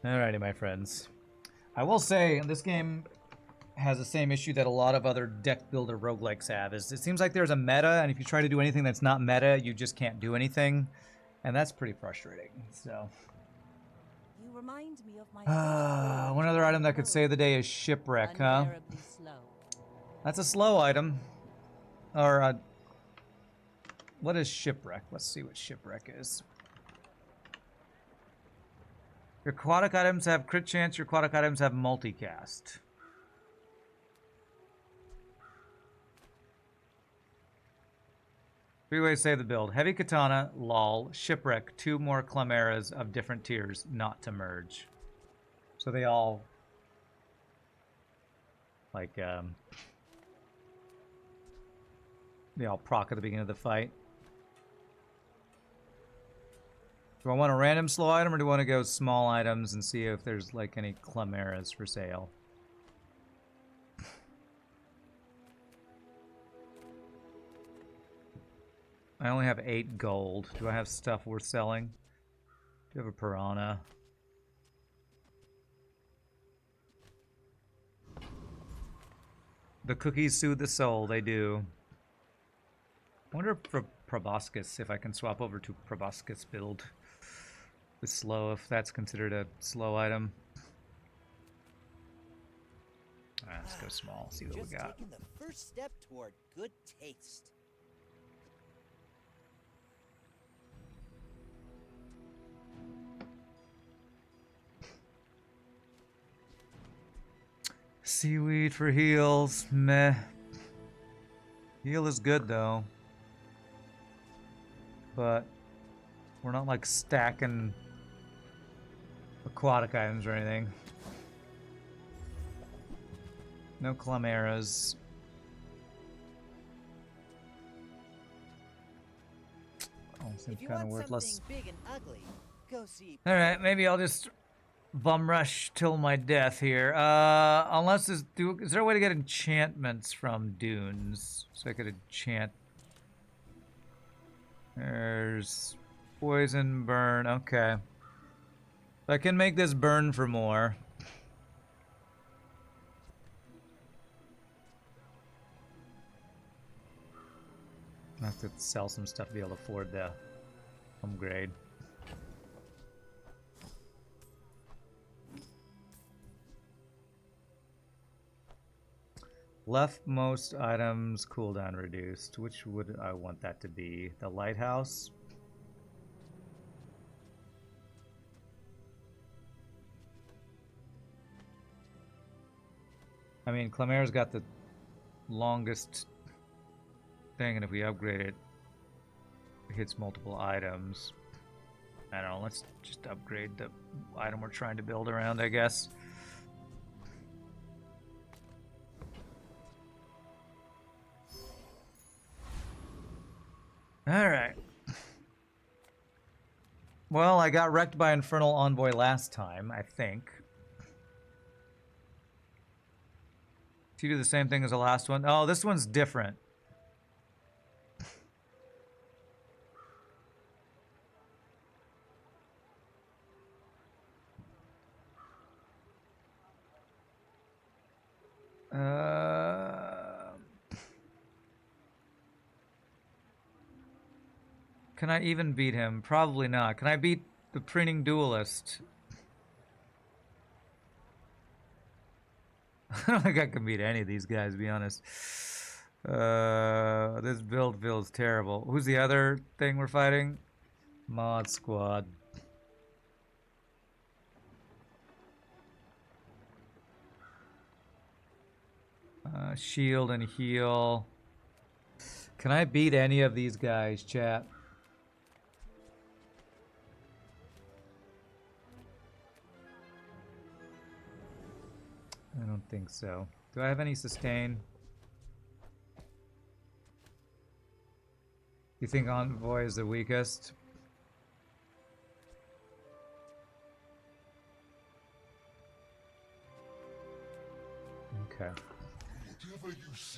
Alrighty, my friends. I will say, this game has the same issue that a lot of other deck builder roguelikes have, is it seems like there's a meta, and if you try to do anything that's not meta, you just can't do anything. And that's pretty frustrating, so... You remind me of my One other item that could save the day is Shipwreck, huh? That's a slow item. Or, what is Shipwreck? Let's see what Shipwreck is. Your aquatic items have crit chance, your aquatic items have multicast. Three ways to save the build. Heavy Katana, lol, Shipwreck, 2 more Chimeras of different tiers, not to merge. So they all... Like, they all proc at the beginning of the fight. Do I want a random slow item, or do I want to go small items and see if there's, like, any Chimeras for sale? I only have 8 gold. Do I have stuff worth selling? Do you have a piranha? The cookies soothe the soul, they do. I wonder for Proboscis, if I can swap over to Proboscis build with slow, if that's considered a slow item. Alright, let's go small, see what we got. Taking the first step toward good taste. Seaweed for heals, meh. Heal is good though. But we're not like stacking aquatic items or anything. No Chimeras. Oh, seems kind of worthless. Big and ugly, go see. Alright, maybe I'll just bum rush till my death here. Unless is there a way to get enchantments from dunes? So I could enchant. There's poison, burn, okay. I can make this burn for more. I have to sell some stuff to be able to afford the upgrade. Leftmost items cooldown reduced. Which would I want that to be? The Lighthouse? I mean, Chimera's got the longest thing, and if we upgrade it, it hits multiple items. I don't know, let's just upgrade the item we're trying to build around, I guess. Alright. Well, I got wrecked by Infernal Envoy last time, I think. Do you do the same thing as the last one? Oh, this one's different. Can I even beat him? Probably not. Can I beat the Printing Duelist? I don't think I can beat any of these guys, to be honest. This build feels terrible. Who's the other thing we're fighting? Mod Squad. Shield and heal. Can I beat any of these guys, chat? I don't think so. Do I have any sustain? You think Envoy is the weakest? Okay.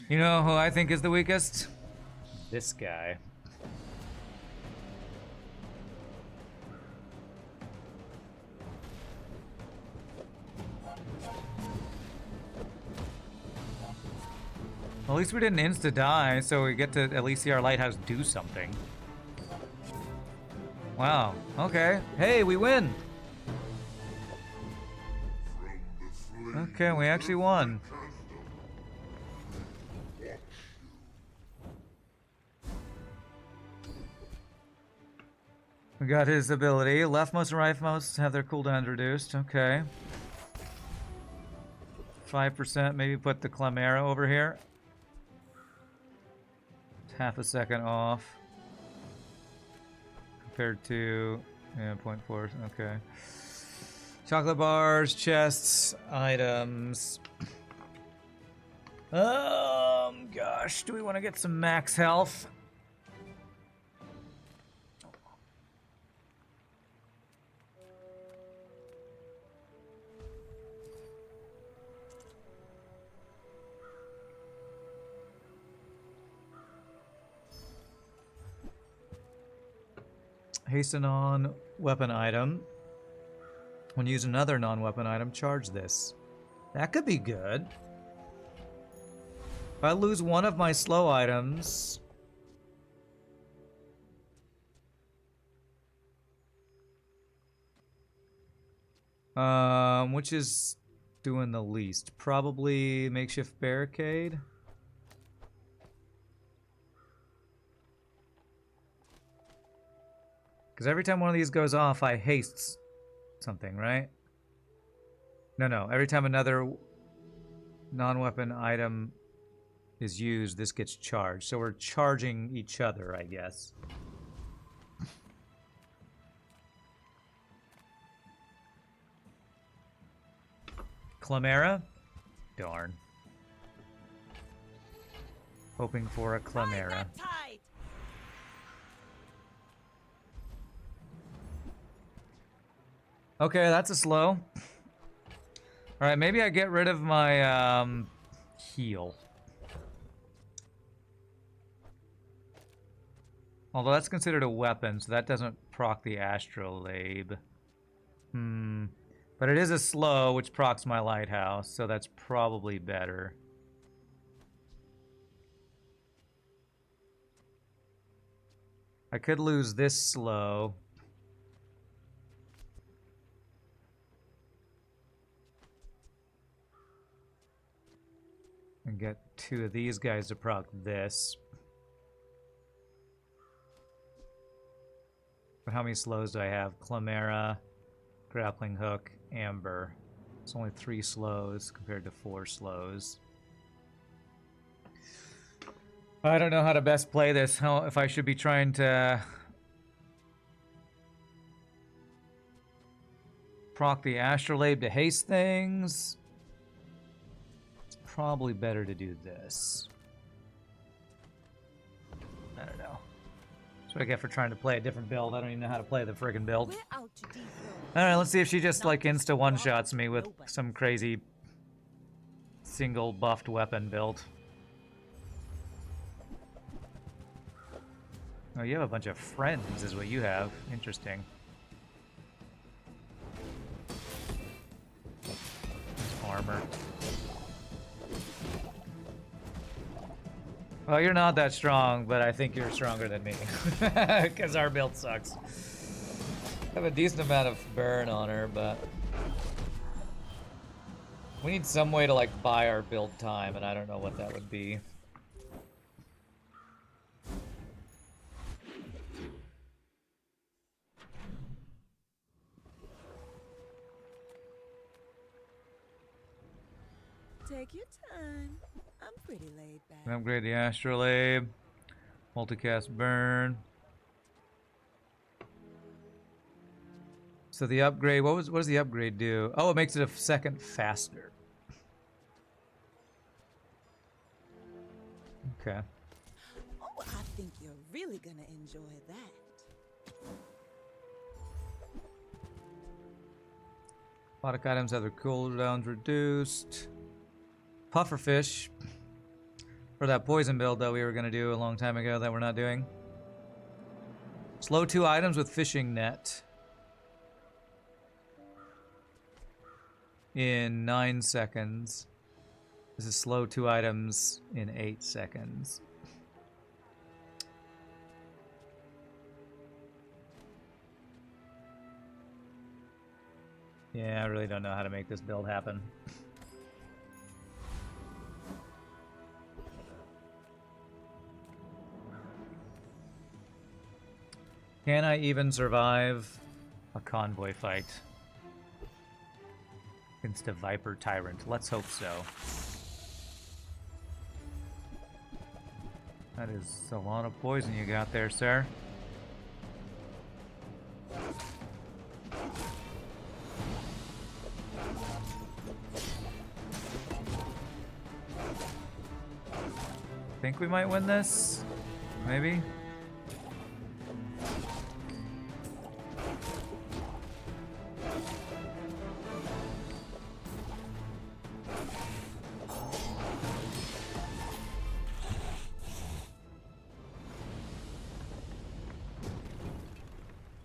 You know who I think is the weakest? This guy. At least we didn't insta-die, so we get to at least see our lighthouse do something. Wow, okay. Hey, we win! Okay, we actually won. We got his ability. Leftmost and rightmost have their cooldowns reduced. Okay. 5%. Maybe put the Clamera over here. It's half a second off. Compared to... yeah, 0.4. Okay. Chocolate bars, chests, items. Gosh. Do we want to get some max health? Hasten on weapon item. When you use another non-weapon item, charge this. That could be good. If I lose one of my slow items... which is doing the least? Probably makeshift barricade. Because every time one of these goes off, I haste something, right? No. Every time another non-weapon item is used, this gets charged. So we're charging each other, I guess. Clamera? Darn. Hoping for a Clamera. Okay, that's a slow. Alright, maybe I get rid of my heal. Although that's considered a weapon, so that doesn't proc the astrolabe. But it is a slow, which procs my lighthouse, so that's probably better. I could lose this slow. And get two of these guys to proc this. But how many slows do I have? Clamera, grappling hook, amber. It's only 3 slows compared to 4 slows. I don't know how to best play this. How if I should be trying to proc the astrolabe to haste things. It's probably better to do this. I don't know. That's what I get for trying to play a different build. I don't even know how to play the friggin' build. Alright, let's see if she just like insta one-shots me with some crazy single buffed weapon build. Oh, you have a bunch of friends is what you have. Interesting. Armor. Well, you're not that strong, but I think you're stronger than me. Because our build sucks. I have a decent amount of burn on her, but... we need some way to, like, buy our build time, and I don't know what that would be. Take your time. I'm pretty laid back. Upgrade the astrolabe. Multicast burn. So the upgrade, what does the upgrade do? Oh, it makes it a second faster. Okay. Oh, I think you're really gonna enjoy that. Aquatic items have their cooldowns reduced. Pufferfish. For that poison build that we were going to do a long time ago that we're not doing. Slow 2 items with fishing net. In 9 seconds. This is slow 2 items in 8 seconds. Yeah, I really don't know how to make this build happen. Can I even survive a convoy fight against a Viper Tyrant? Let's hope so. That is a lot of poison you got there, sir. Think we might win this? Maybe?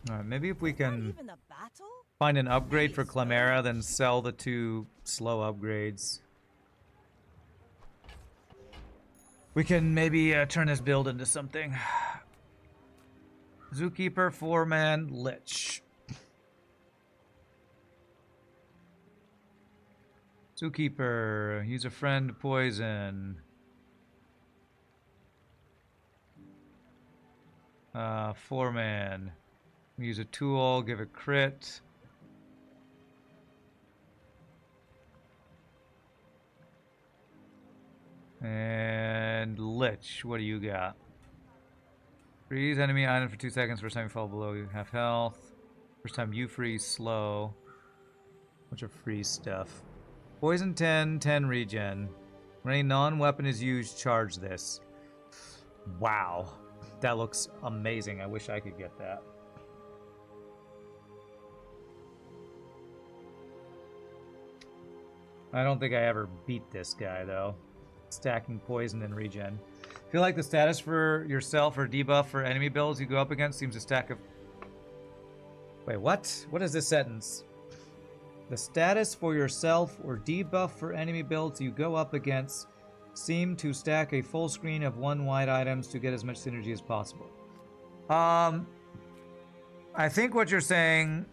Alright, maybe if we can Even a battle? find an upgrade for Clamera, then sell the 2 slow upgrades. We can maybe turn this build into something. Zookeeper, 4-man, Lich. Zookeeper, use a friend, poison. 4-man. Use a tool, give a crit. And Lich, what do you got? Freeze enemy item for 2 seconds. First time you fall below, you have health. First time you freeze, slow. Bunch of freeze stuff. Poison 10, 10 regen. When any non-weapon is used, charge this. Wow. That looks amazing. I wish I could get that. I don't think I ever beat this guy, though. Stacking poison and regen. Feel like the status for yourself or debuff for enemy builds you go up against seems to stack of... Wait, what? What is this sentence? The status for yourself or debuff for enemy builds you go up against seem to stack a full screen of 1 wide items to get as much synergy as possible. I think what you're saying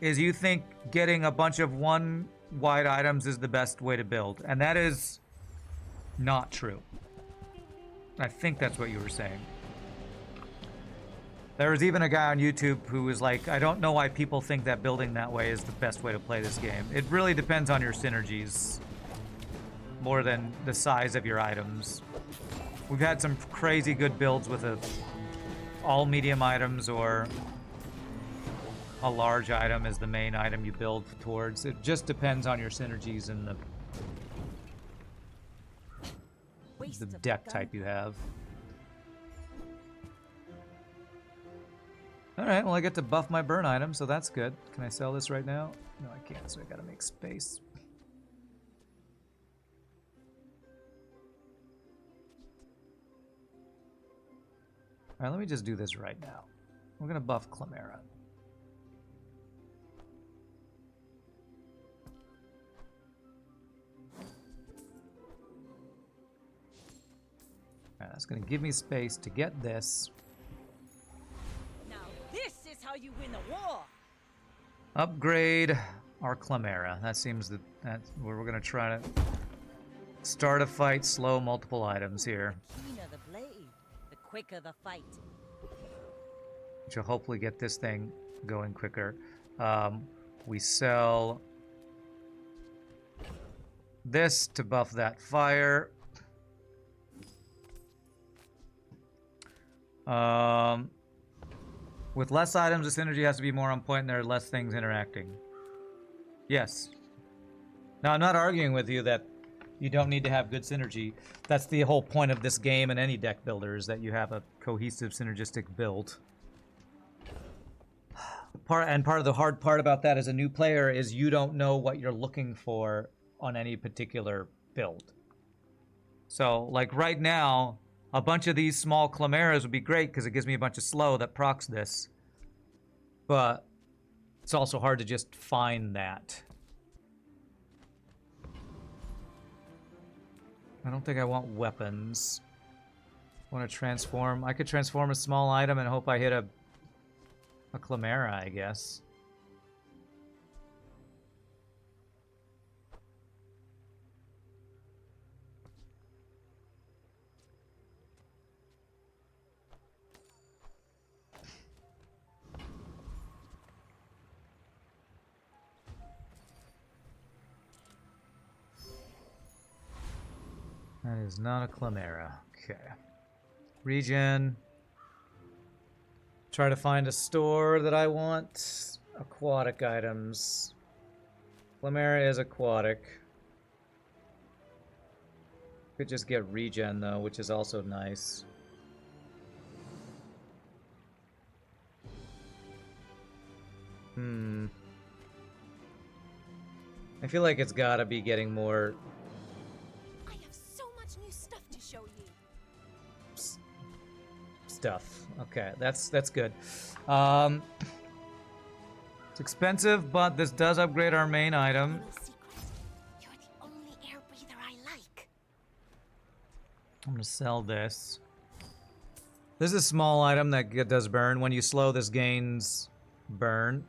is you think getting a bunch of 1 wide items is the best way to build, and that is not true. I think that's what you were saying. There was even a guy on YouTube who was like, I don't know why people think that building that way is the best way to play this game. It really depends on your synergies more than the size of your items. We've had some crazy good builds with all medium items or a large item as the main item you build towards. It just depends on your synergies and the deck type you have. Alright, well I get to buff my burn item, so that's good. Can I sell this right now? No, I can't, so I gotta make space. Alright, let me just do this right now. We're gonna buff Clamera. Alright, that's gonna give me space to get this. Now this is how you win a war. Upgrade our Clamera. That seems that's where we're gonna try to start a fight, slow multiple items here. The keener the blade, the quicker the fight. Which will hopefully get this thing going quicker. We sell this to buff that fire. With less items, the synergy has to be more on point and there are less things interacting. Yes. Now, I'm not arguing with you that you don't need to have good synergy. That's the whole point of this game and any deck builder, is that you have a cohesive, synergistic build. Part of the hard part about that as a new player is you don't know what you're looking for on any particular build. So, like right now, a bunch of these small Clameras would be great because it gives me a bunch of slow that procs this. But it's also hard to just find that. I don't think I want weapons. I want to transform. I could transform a small item and hope I hit a Chimera, I guess. That is not a Chimera. Okay. Regen. Try to find a store that I want. Aquatic items. Chimera is aquatic. Could just get regen though, which is also nice. I feel like it's gotta be getting more I have so much new stuff to show you. stuff. Okay, that's good. It's expensive, but this does upgrade our main item. Little secret. You're the only air breather I like. I'm gonna sell this. This is a small item that does burn. When you slow, this gains burn.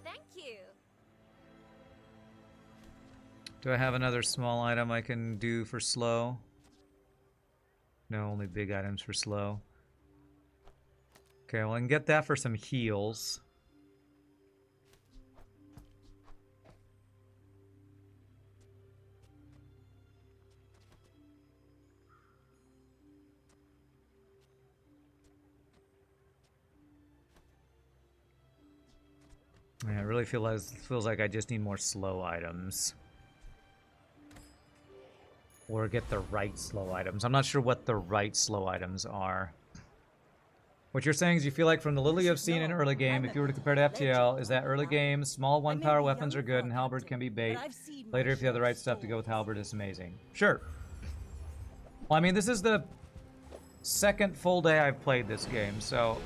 Thank you. Do I have another small item I can do for slow? No, only big items for slow. Okay, well I can get that for some heals. Yeah, I really feels like I just need more slow items. Or get the right slow items. I'm not sure what the right slow items are. What you're saying is you feel like from the little you've seen in early game, if you were to compare to FTL, is that early game, small one-power weapons are good and halberd can be bait. Later, if you have the right stuff to go with halberd, it's amazing. Sure. Well, I mean, this is the second full day I've played this game, so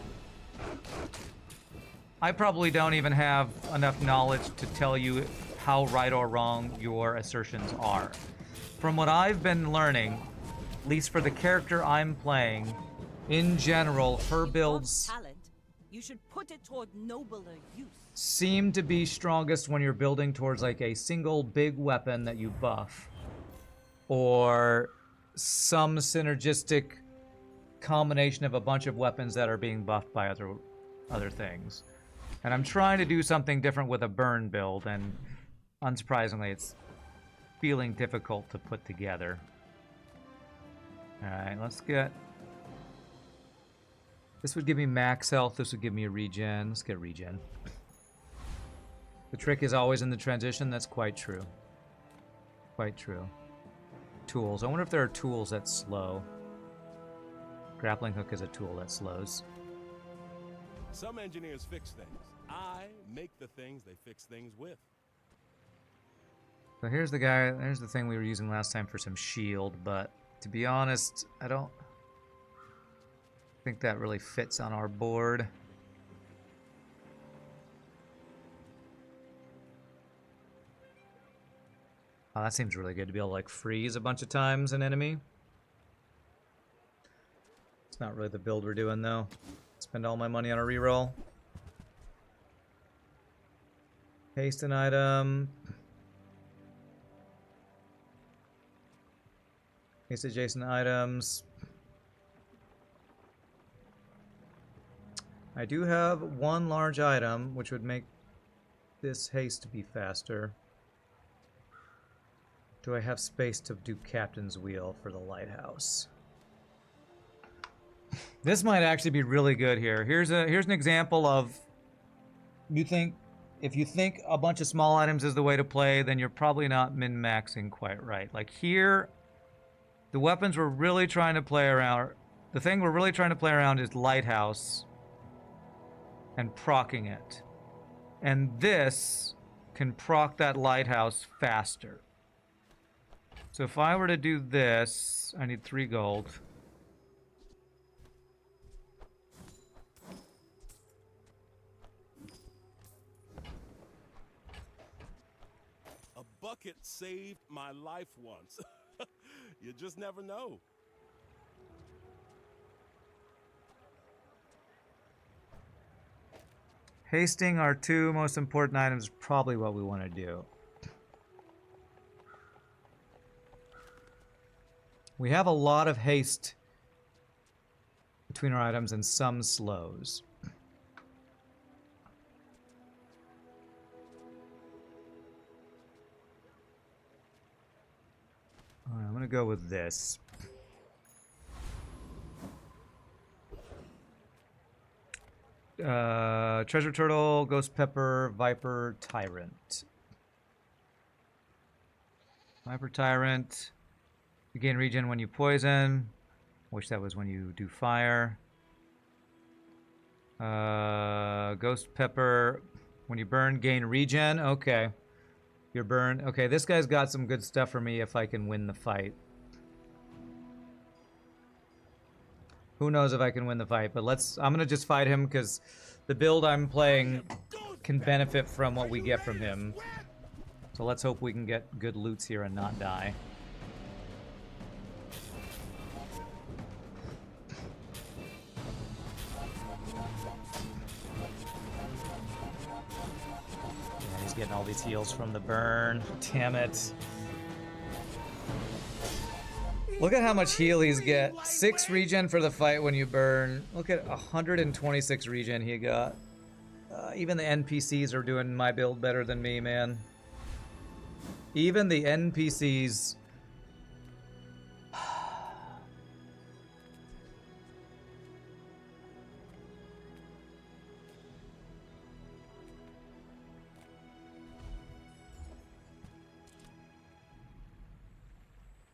I probably don't even have enough knowledge to tell you how right or wrong your assertions are. From what I've been learning, at least for the character I'm playing, in general, her builds Talent. You should put it toward nobler use. seem to be strongest when you're building towards like a single big weapon that you buff, or some synergistic combination of a bunch of weapons that are being buffed by other things. And I'm trying to do something different with a burn build, and unsurprisingly, it's feeling difficult to put together. Alright, let's get... This would give me max health, this would give me a regen. Let's get regen. The trick is always in the transition, that's quite true. Quite true. Tools. I wonder if there are tools that slow. Grappling hook is a tool that slows. Some engineers fix things. I make the things they fix things with. So here's the thing we were using last time for some shield, but to be honest, I don't think that really fits on our board. Oh, that seems really good to be able to like freeze a bunch of times an enemy. It's not really the build we're doing though. Spend all my money on a reroll. Haste an item. Haste adjacent items. I do have one large item, which would make this haste to be faster. Do I have space to do Captain's Wheel for the Lighthouse? This might actually be really good here. Here's an example of if you think a bunch of small items is the way to play, then you're probably not min-maxing quite right. Like here, the weapons we're really trying to play around, the thing we're really trying to play around is Lighthouse and proccing it. And this can proc that Lighthouse faster. So if I were to do this, I need 3 gold. A bucket saved my life once. You just never know. Hasting our two most important items is probably what we want to do. We have a lot of haste between our items and some slows. All right, I'm gonna go with this. Treasure Turtle, Ghost Pepper, Viper, Tyrant. Viper, Tyrant. You gain regen when you poison. Wish that was when you do fire. Ghost Pepper. When you burn, gain regen. Okay. Your burn. Okay, this guy's got some good stuff for me if I can win the fight. Who knows if I can win the fight, but I'm gonna just fight him because the build I'm playing can benefit from what we get from him. So let's hope we can get good loots here and not die. Yeah, he's getting all these heals from the burn. Damn it. Look at how much heal he's get. 6 regen for the fight when you burn. Look at 126 regen he got. Even the NPCs are doing my build better than me, man. Even the NPCs.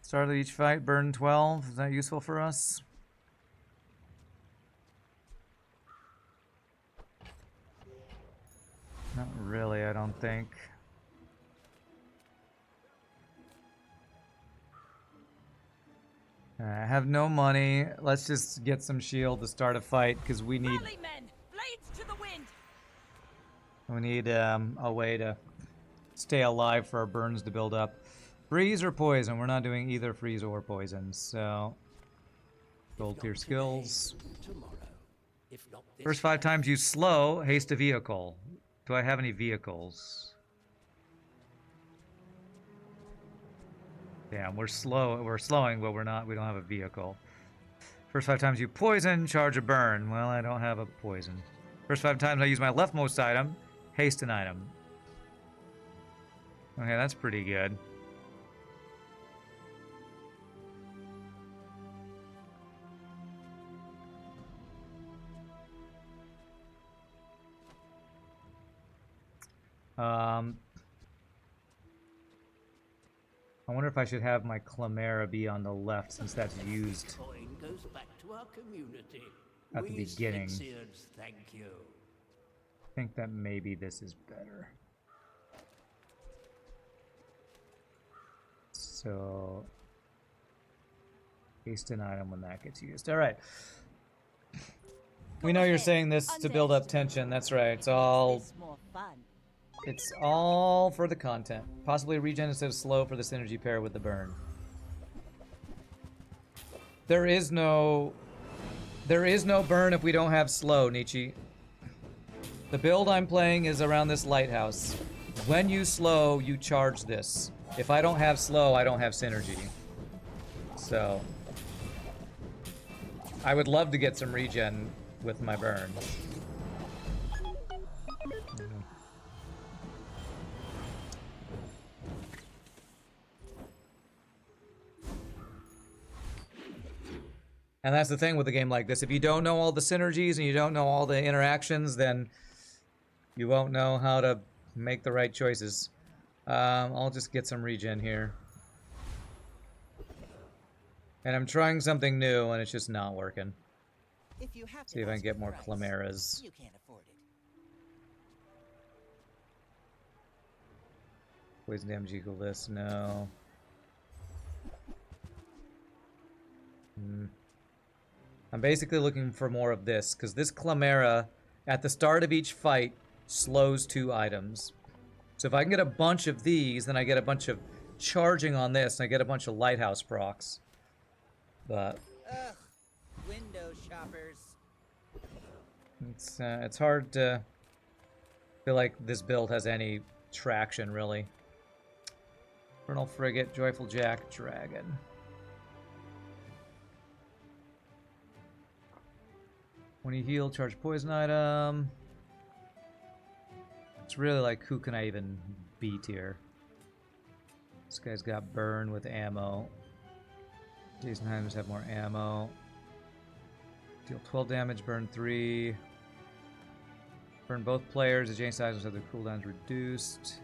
Start of each fight, burn 12. Is that useful for us? Not really, I don't think. I have no money. Let's just get some shield to start a fight because we need. Rally, men! Blades to the wind! We need a way to stay alive for our burns to build up. Freeze or poison? We're not doing either freeze or poison, so gold tier skills. First 5 times you slow, haste a vehicle. Do I have any vehicles? Damn, we're slow. We're slowing, but we don't have a vehicle. First 5 times you poison, charge a burn. Well, I don't have a poison. First 5 times I use my leftmost item, haste an item. Okay, that's pretty good. I wonder if I should have my Clamera be on the left since that's used Goes back to our community. at the beginning. Thank you. I think that maybe this is better. So, haste an item when that gets used. All right. We know you're saying this to build up tension. That's right. It's all for the content. Possibly regen instead of slow for the synergy pair with the burn. There is no burn if we don't have slow, Nietzsche. The build I'm playing is around this lighthouse. When you slow, you charge this. If I don't have slow, I don't have synergy. So I would love to get some regen with my burn. And that's the thing with a game like this. If you don't know all the synergies and you don't know all the interactions, then you won't know how to make the right choices. I'll just get some regen here. And I'm trying something new and it's just not working. If you have to See if I can ask get for more price, Clameras. You can't afford it. Poison damage equal this, no. I'm basically looking for more of this, because this Clamera, at the start of each fight, slows 2 items. So if I can get a bunch of these, then I get a bunch of charging on this, and I get a bunch of Lighthouse procs. But Ugh, window shoppers. it's hard to feel like this build has any traction, really. Infernal Frigate, Joyful Jack, Dragon. When you heal, charge poison item. It's really like, who can I even beat here? This guy's got burn with ammo. Jason items have more ammo. Deal 12 damage, burn 3. Burn both players. Adjacent items have their cooldowns reduced.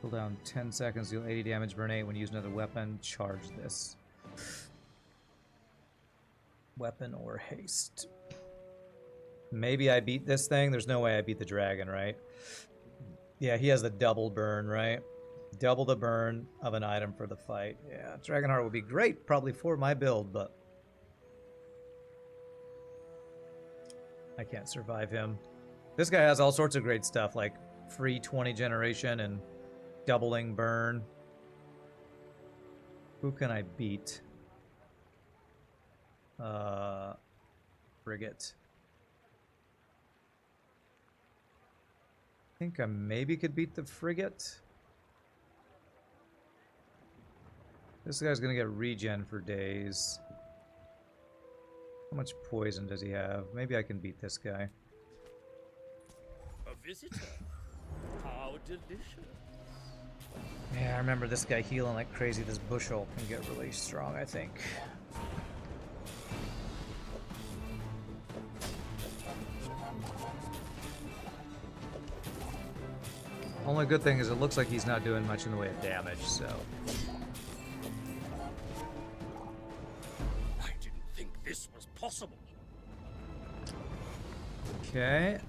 Cooldown 10 seconds, deal 80 damage, burn 8 when you use another weapon. Charge this. Weapon or haste. Maybe I beat this thing. There's no way I beat the dragon, right? Yeah, he has the double burn, right? Double the burn of an item for the fight. Yeah, Dragonheart would be great probably for my build, but I can't survive him. This guy has all sorts of great stuff, like free 20 generation and doubling burn. Who can I beat? Frigate. I think I maybe could beat the frigate. This guy's gonna get regen for days. How much poison does he have? Maybe I can beat this guy. A visitor? How delicious. Yeah, I remember this guy healing like crazy. This bushel can get really strong, I think. Only good thing is it looks like he's not doing much in the way of damage, so. I didn't think this was possible. Okay.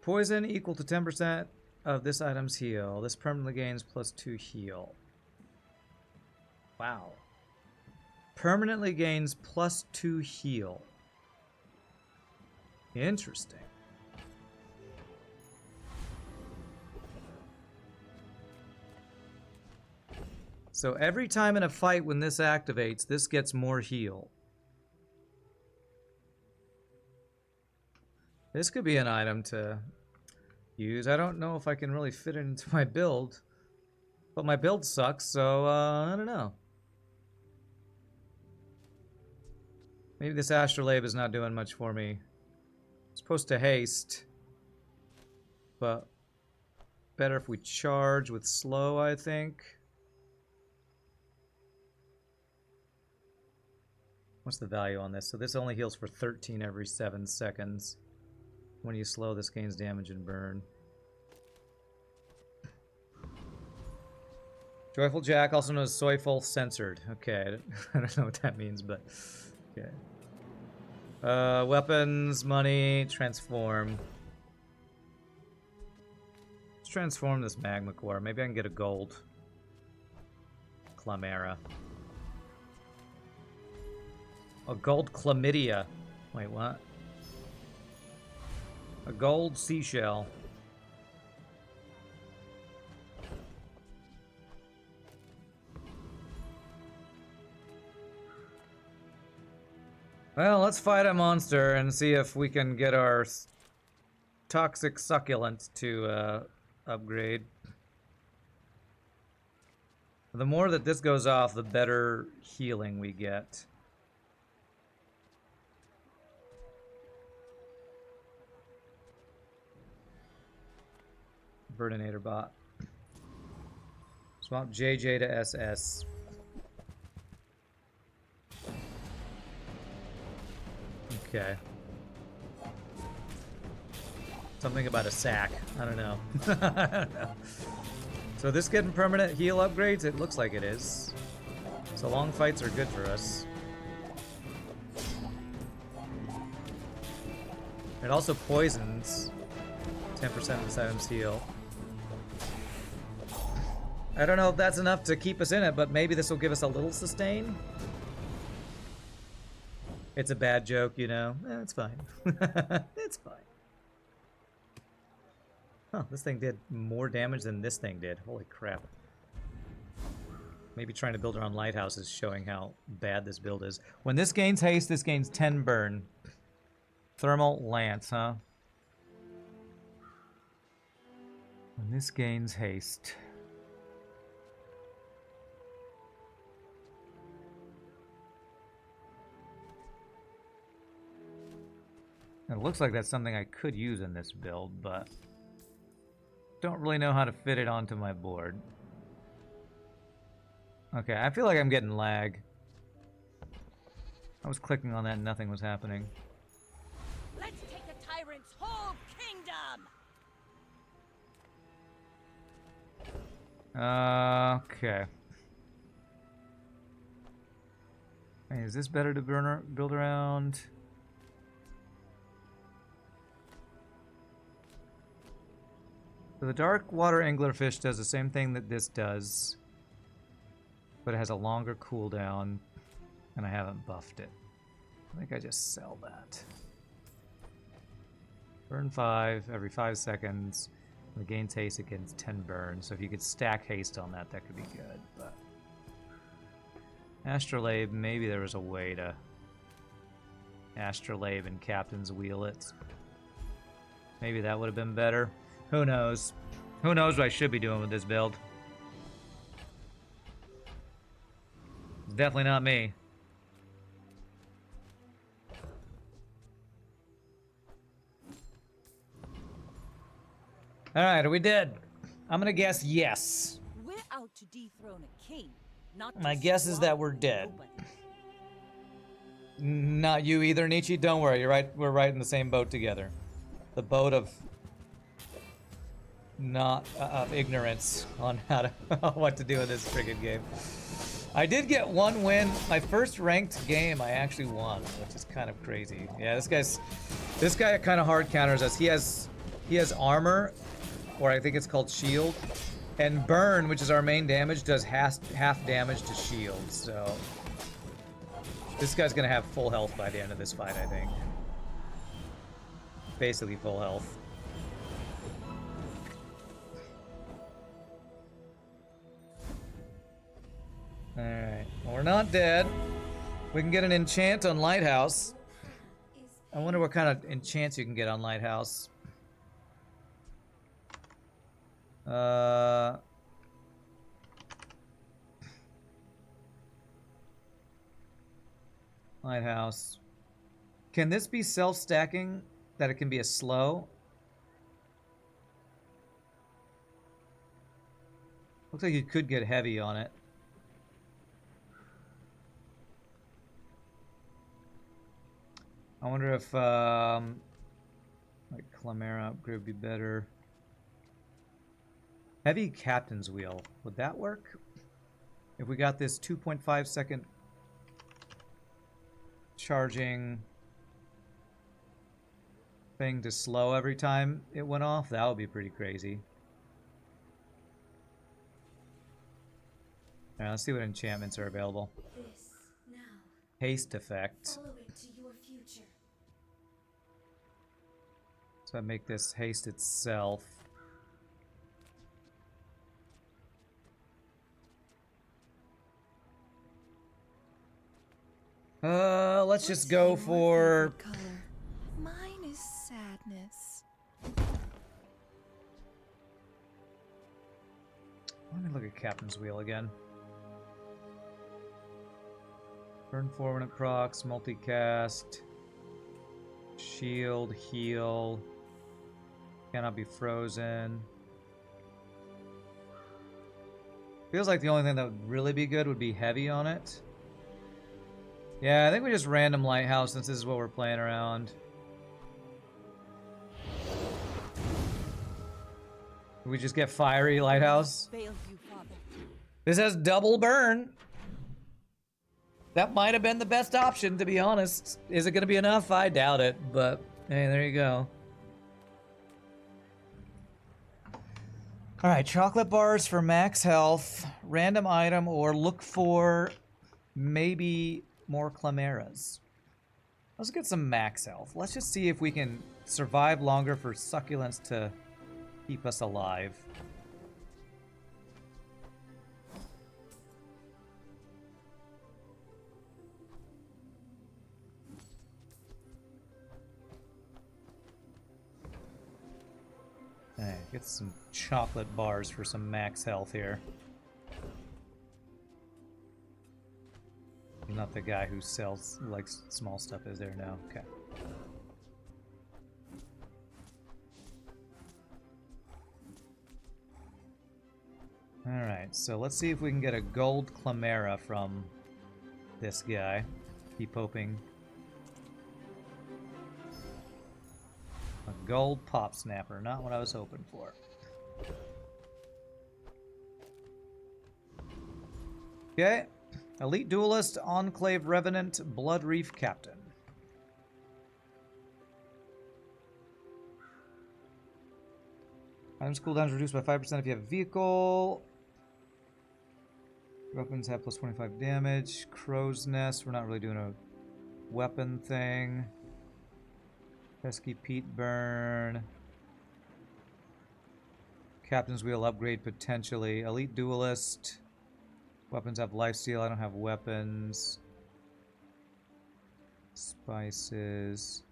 Poison equal to 10% of this item's heal. This permanently gains +2 heal. Wow. Permanently gains +2 heal. Interesting. So every time in a fight when this activates, this gets more heal. This could be an item to use. I don't know if I can really fit it into my build. But my build sucks, so I don't know. Maybe this astrolabe is not doing much for me. It's supposed to haste. But better if we charge with slow, I think. What's the value on this? So this only heals for 13 every 7 seconds. When you slow, this gains damage and burn. Joyful Jack, also known as Soyful Censored. Okay, I don't know what that means, but okay. Weapons, money, transform. Let's transform this magma core. Maybe I can get a gold Chlamera. A gold chlamydia. Wait, what? A gold seashell. Well, let's fight a monster and see if we can get our toxic succulent to upgrade. The more that this goes off, the better healing we get. Burdinator bot. Swap JJ to SS. Okay. Something about a sack. I don't know. I don't know. So this getting permanent heal upgrades? It looks like it is. So long fights are good for us. It also poisons 10% of this item's heal. I don't know if that's enough to keep us in it, but maybe this will give us a little sustain. It's a bad joke, you know? It's fine. It's fine. Huh, this thing did more damage than this thing did. Holy crap. Maybe trying to build around Lighthouse is showing how bad this build is. When this gains haste, this gains 10 burn. Thermal Lance, huh? When this gains haste. It looks like that's something I could use in this build, but don't really know how to fit it onto my board. Okay, I feel like I'm getting lag. I was clicking on that and nothing was happening. Let's take the tyrant's whole kingdom! Okay. Hey, is this better to build around? So the dark water anglerfish does the same thing that this does, but it has a longer cooldown, and I haven't buffed it. I think I just sell that. Burn 5 every 5 seconds. The gains haste against 10 burns, so if you could stack haste on that, that could be good. But Astrolabe, maybe there was a way to Astrolabe and Captain's Wheel it. Maybe that would have been better. Who knows? Who knows what I should be doing with this build? It's definitely not me. Alright, are we dead? I'm gonna guess yes. We're out to dethrone a king, not My to guess is that swallow we're dead. nobody. Not you either, Nietzsche. Don't worry, you're right. We're right in the same boat together. The boat of not of ignorance on how to what to do in this friggin' game. I did get one win. My first ranked game, I actually won, which is kind of crazy. Yeah, this guy kind of hard counters us. He has armor, or I think it's called shield, and burn, which is our main damage, does half damage to shield. So this guy's gonna have full health by the end of this fight, I think. Basically full health. Alright, well, we're not dead. We can get an enchant on Lighthouse. I wonder what kind of enchants you can get on Lighthouse. Lighthouse. Can this be self-stacking? That it can be a slow? Looks like you could get heavy on it. I wonder if like Clamera upgrade would be better. Heavy Captain's Wheel. Would that work? If we got this 2.5 second charging thing to slow every time it went off, that would be pretty crazy. Alright, let's see what enchantments are available. This, now, Haste effect. follow it to your future. So I make this haste itself. Let's just go Your for favorite color? Mine is sadness. let me look at Captain's Wheel again. Burn 4 when it procs, multicast, shield, heal, cannot be frozen. Feels like the only thing that would really be good would be heavy on it. Yeah, I think we just random Lighthouse since this is what we're playing around. We just get fiery Lighthouse. Failed you, father. This has double burn. That might have been the best option, to be honest. Is it going to be enough? I doubt it, but hey, there you go. All right, chocolate bars for max health, random item, or look for maybe more Clameras. Let's get some max health. Let's just see if we can survive longer for succulents to keep us alive. Alright, get some chocolate bars for some max health here. I'm not the guy who sells, like, small stuff, is there now? Okay. Alright, so let's see if we can get a gold Clamera from this guy. Keep hoping. A gold Pop Snapper, not what I was hoping for. Okay. Elite Duelist, Enclave Revenant, Blood Reef Captain. Items cooldowns reduced by 5% if you have a vehicle. Weapons have plus 25 damage. Crow's Nest, we're not really doing a weapon thing. Pesky Peat Burn. Captain's Wheel upgrade potentially. Elite Duelist. Weapons have lifesteal. I don't have weapons. Spices.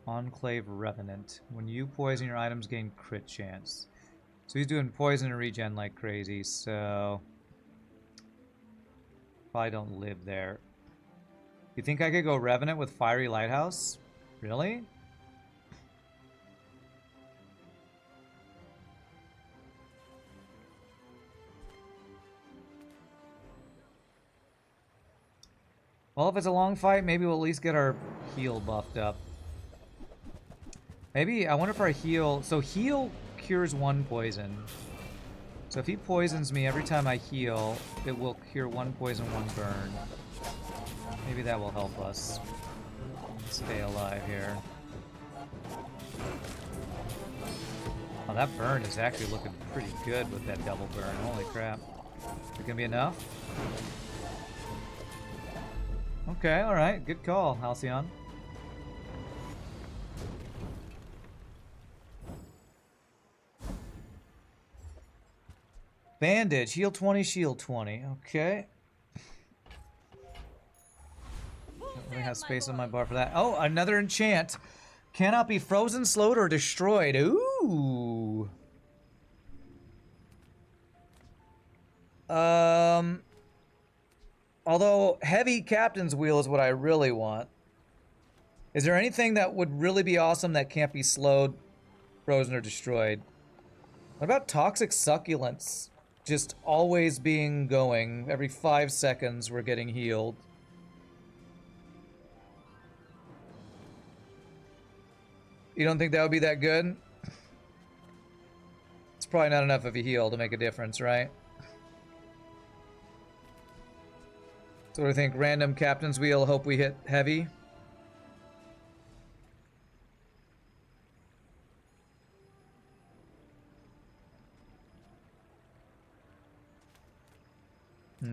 Enclave Revenant. When you poison, your items gain crit chance. So he's doing poison and regen like crazy, so... if I don't live there. You think I could go Revenant with Fiery Lighthouse? Really? Well, if it's a long fight, maybe we'll at least get our heal buffed up. Maybe, I wonder if our heal... so heal cures one poison. So if he poisons me every time I heal, it will cure one poison, one burn. Maybe that will help us stay alive here. Oh, that burn is actually looking pretty good with that double burn. Holy crap. Is it gonna be enough? Okay, alright. Good call, Halcyon. Bandage. Heal 20, shield 20. Okay. Don't really have space on my bar for that. Oh, another enchant. Cannot be frozen, slowed, or destroyed. Ooh. Although heavy Captain's Wheel is what I really want. Is there anything that would really be awesome that can't be slowed, frozen, or destroyed? What about Toxic Succulents? Just always being going. Every 5 seconds we're getting healed. You don't think that would be that good? It's probably not enough of a heal to make a difference, right? So what do you think? Random Captain's Wheel, hope we hit heavy?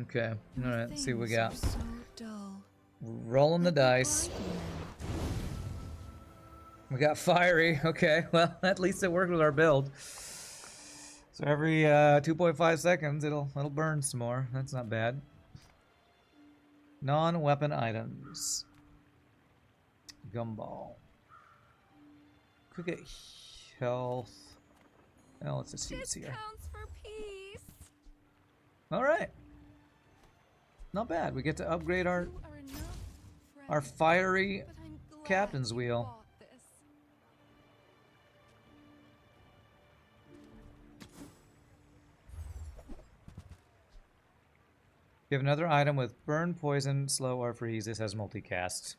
Okay, alright, let's see what we got. So dull. Rolling the dice. We got fiery. Okay, well, at least it worked with our build. So every 2.5 seconds, it'll burn some more. That's not bad. Non-weapon items. Gumball. Could get health. Well, let's just see what's here. Discounts for peace. All right. Not bad. We get to upgrade our You are enough, our friend, fiery but I'm glad Captain's you Wheel. bought this. You have another item with burn, poison, slow, or freeze. This has multicast.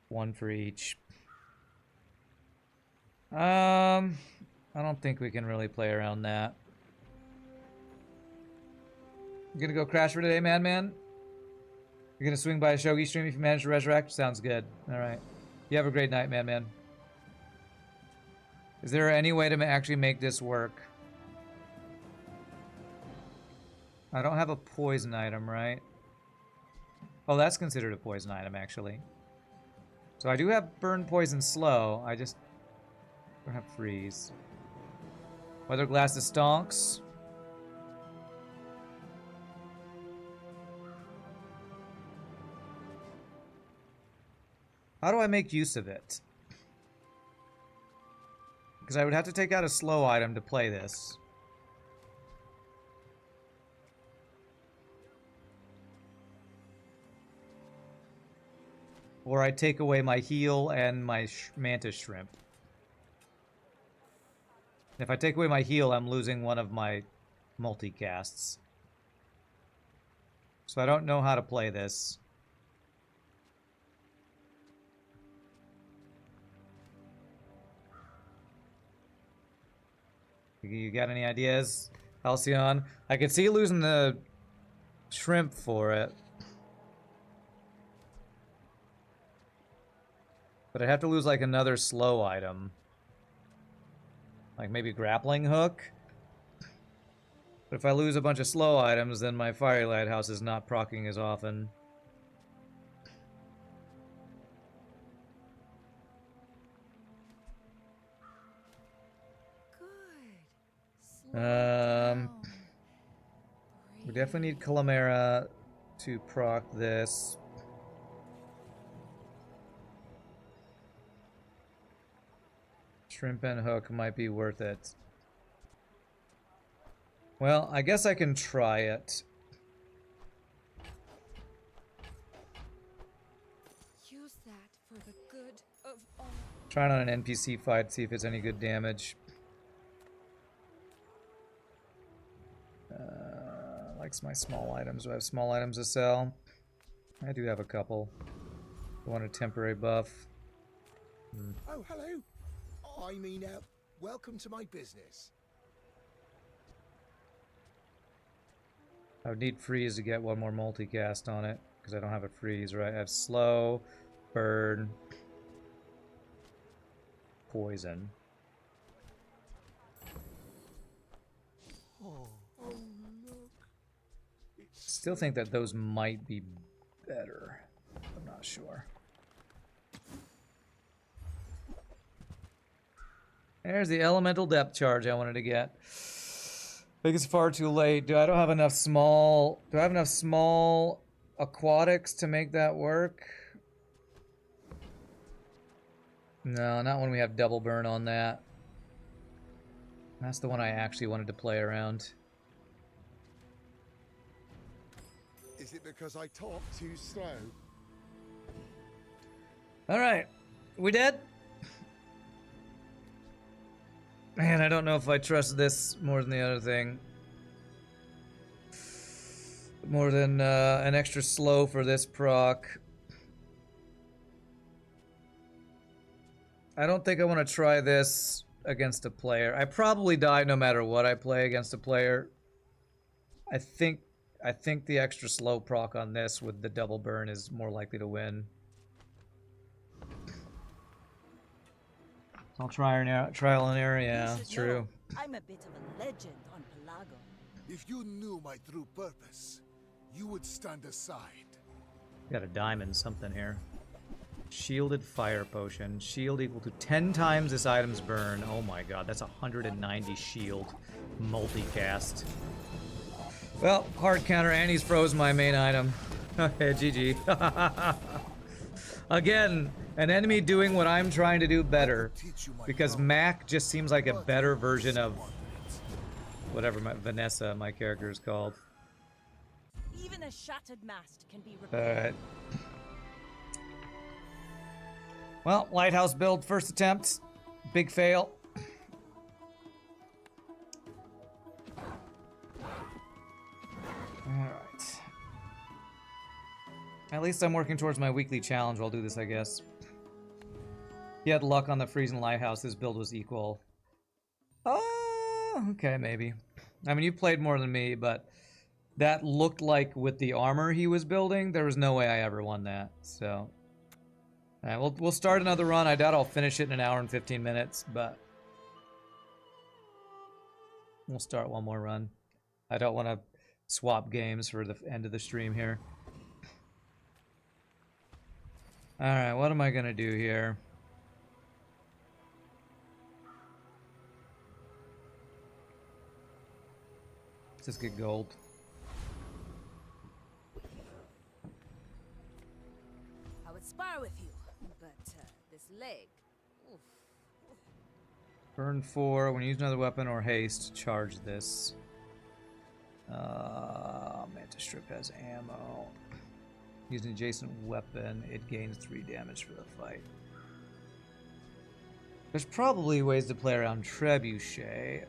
One for each. I don't think we can really play around that. You gonna go crash for today, Madman? You're gonna swing by a Shogi stream if you manage to resurrect? Sounds good. Alright. You have a great night, Madman. Is there any way to actually make this work? I don't have a poison item, right? Oh, that's considered a poison item, actually. So I do have burn poison slow. I just don't have freeze. Weather glasses stonks. How do I make use of it? Because I would have to take out a slow item to play this. Or I take away my heal and my mantis shrimp. If I take away my heal, I'm losing one of my multicasts. So I don't know how to play this. You got any ideas, Halcyon? I could see losing the shrimp for it. But I'd have to lose like another slow item. Like maybe grappling hook. But if I lose a bunch of slow items, then my fiery lighthouse is not proccing as often. Good. Slow down. We definitely need Calamera to proc this. Shrimp and hook might be worth it. Well, I guess I can try it. Use that for the good of all. Try it on an NPC fight, see if it's any good damage. Likes my small items. Do I have small items to sell? I do have a couple. I want a temporary buff. Oh, hello. I mean, welcome to my business. I would need freeze to get one more multicast on it, because I don't have a freeze, right? I have slow, burn, poison. Oh, look. Still think that those might be better. I'm not sure. There's the elemental depth charge I wanted to get. I think it's far too late. Do I don't have enough small... Do I have enough small aquatics to make that work? No, not when we have double burn on that. That's the one I actually wanted to play around. Is it because I talk too slow? Alright. We dead? Man, I don't know if I trust this more than the other thing. More than an extra slow for this proc. I don't think I want to try this against a player. I probably die no matter what I play against a player. I think the extra slow proc on this with the double burn is more likely to win. I'll trial and error, yeah, You should true. know, I'm a bit of a legend on Pelago. If you knew my true purpose, you would stand aside. Got a diamond something here. Shielded fire potion. Shield equal to 10 times this item's burn. Oh my god, that's 190 shield. Multicast. Well, hard counter, and he's froze my main item. Okay, GG. Again, an enemy doing what I'm trying to do better. Because Mac just seems like a better version of whatever Vanessa, my character, is called. Even a shattered mast can be Alright. repaired. Well, Lighthouse build, first attempt. Big fail. Alright. At least I'm working towards my weekly challenge. I'll do this, I guess. He had luck on the freezing lighthouse. His build was equal. Oh, okay, maybe. I mean, you played more than me, but that looked like with the armor he was building, there was no way I ever won that. So, all right, we'll start another run. I doubt I'll finish it in an hour and 15 minutes, but we'll start one more run. I don't want to swap games for the end of the stream here. Alright, what am I gonna do here? Let's just get gold. I would spar with you, but this leg. Oof. Burn 4. When you use another weapon or haste, charge this. Mantis Strip has ammo. Use an adjacent weapon, it gains 3 damage for the fight. There's probably ways to play around Trebuchet.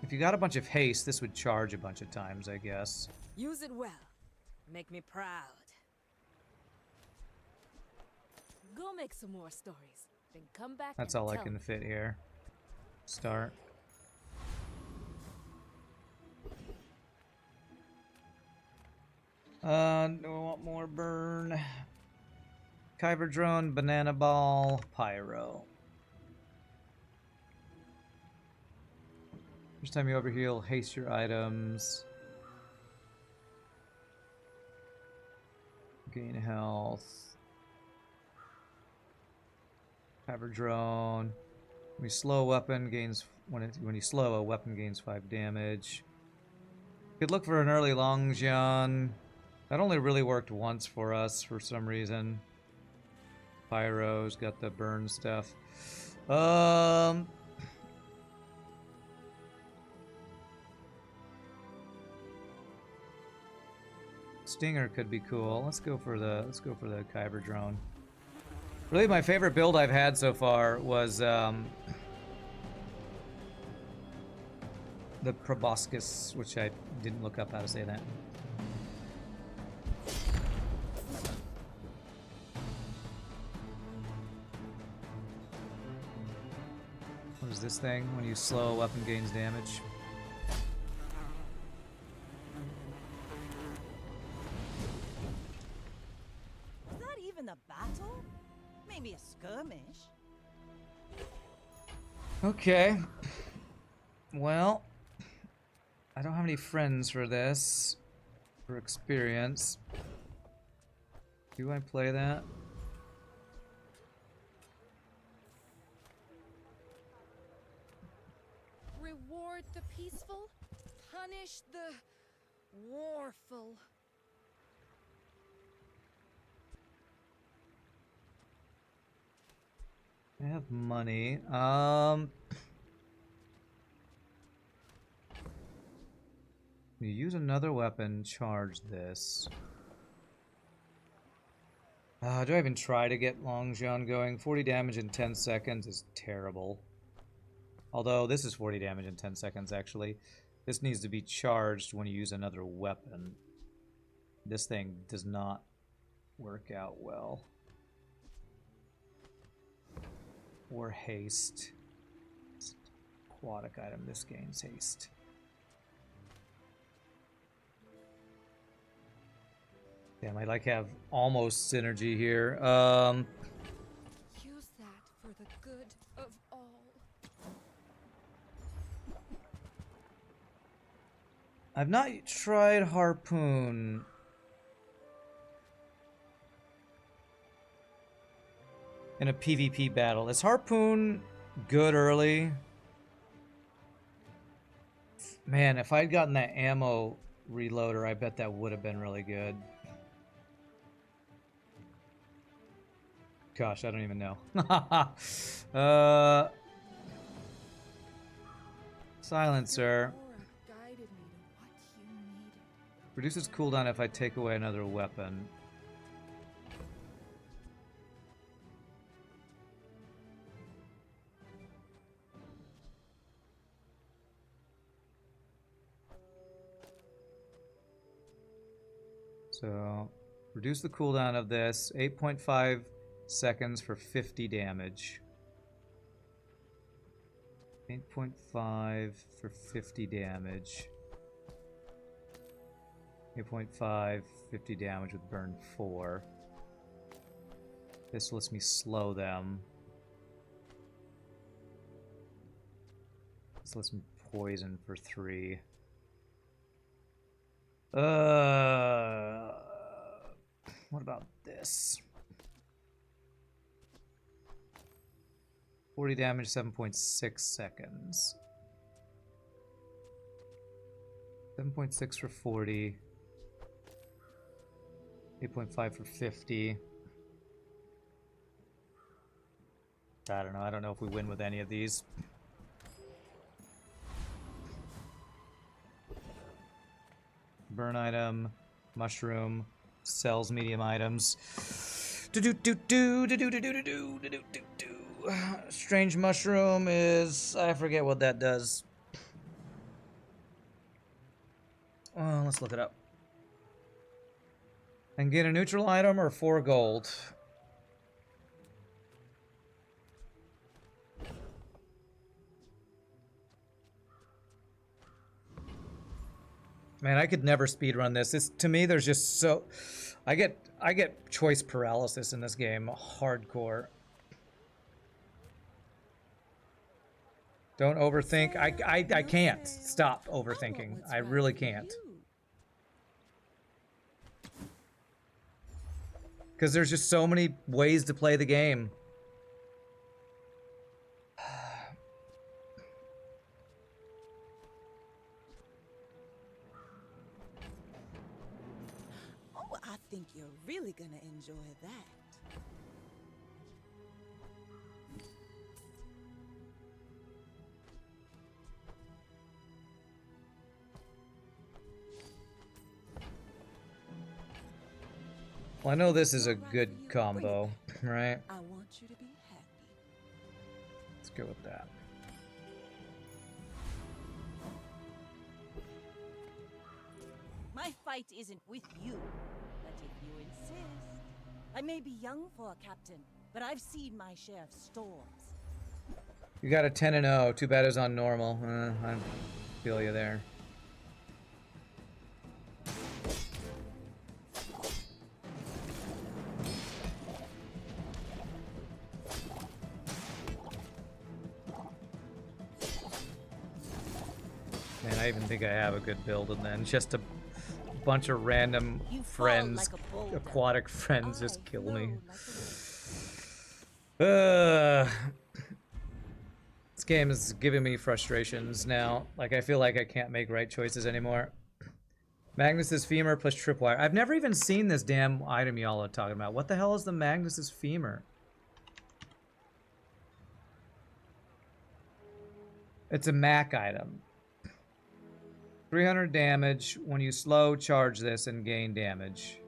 If you got a bunch of haste, this would charge a bunch of times, I guess. Use it well. Make me proud. Go make some more stories, then come back. That's and all I tell can me. fit here. Start. Do I want more burn? Kyber drone, banana ball, pyro. First time you overheal, haste your items. Gain health. Kyber drone. When you slow a weapon, gains when you slow a weapon gains 5 damage. Could look for an early Long John. That only really worked once for us for some reason. Pyro's got the burn stuff. Stinger could be cool. Let's go for the Kyber drone. Really, my favorite build I've had so far was the Proboscis, which I didn't look up how to say that. What is this thing? When you slow, a weapon gains damage. Was that even a battle? Maybe a skirmish. Okay. Well, I don't have any friends for this. For experience. Do I play that? Reward the peaceful, punish the warful. I have money. You use another weapon, charge this. Do I even try to get Long John going? 40 damage in 10 seconds is terrible. Although this is 40 damage in 10 seconds, actually. This needs to be charged when you use another weapon. This thing does not work out well. Or haste. Aquatic item. This gains haste. Damn, I like have almost synergy here. Use that for the good of all. I've not tried Harpoon. In a PvP battle. Is Harpoon good early? Man, if I'd gotten that ammo reloader, I bet that would have been really good. Gosh, I don't even know. Silencer. Aura guided me to what you needed. Reduces cooldown if I take away another weapon. So, reduce the cooldown of this. 8.5 seconds for 50 damage. 8.5 for 50 damage. 8.5, 50 damage with burn 4. This lets me slow them. This lets me poison for 3. What about this? 40 damage, 7.6 seconds. 7.6 for 40. 8.5 for 50. I don't know. I don't know if we win with any of these. Burn item, mushroom, sells medium items. Strange mushroom is, I forget what that does. Oh, let's look it up. And get a neutral item or 4 gold. Man, I could never speedrun this. This to me, there's just so I get choice paralysis in this game, hardcore. Don't overthink. I can't stop overthinking. I really can't. Because there's just so many ways to play the game. Oh, I think you're really gonna enjoy that. Well, I know this is a good combo, right? I want you to be happy. Let's go with that. My fight isn't with you, but if you insist. I may be young for a captain, but I've seen my share of storms. You got a 10 and 0. Too bad it's on normal. I feel you there. Man, I even think I have a good build, and then just a bunch of random friends, like a boulder. aquatic friends, just I kill flow me. like a This game is giving me frustrations now. Like, I feel like I can't make right choices anymore. Magnus's femur plus tripwire. I've never even seen this damn item y'all are talking about. What the hell is the Magnus's femur? It's a Mac item. 300 damage when you slow charge this and gain damage.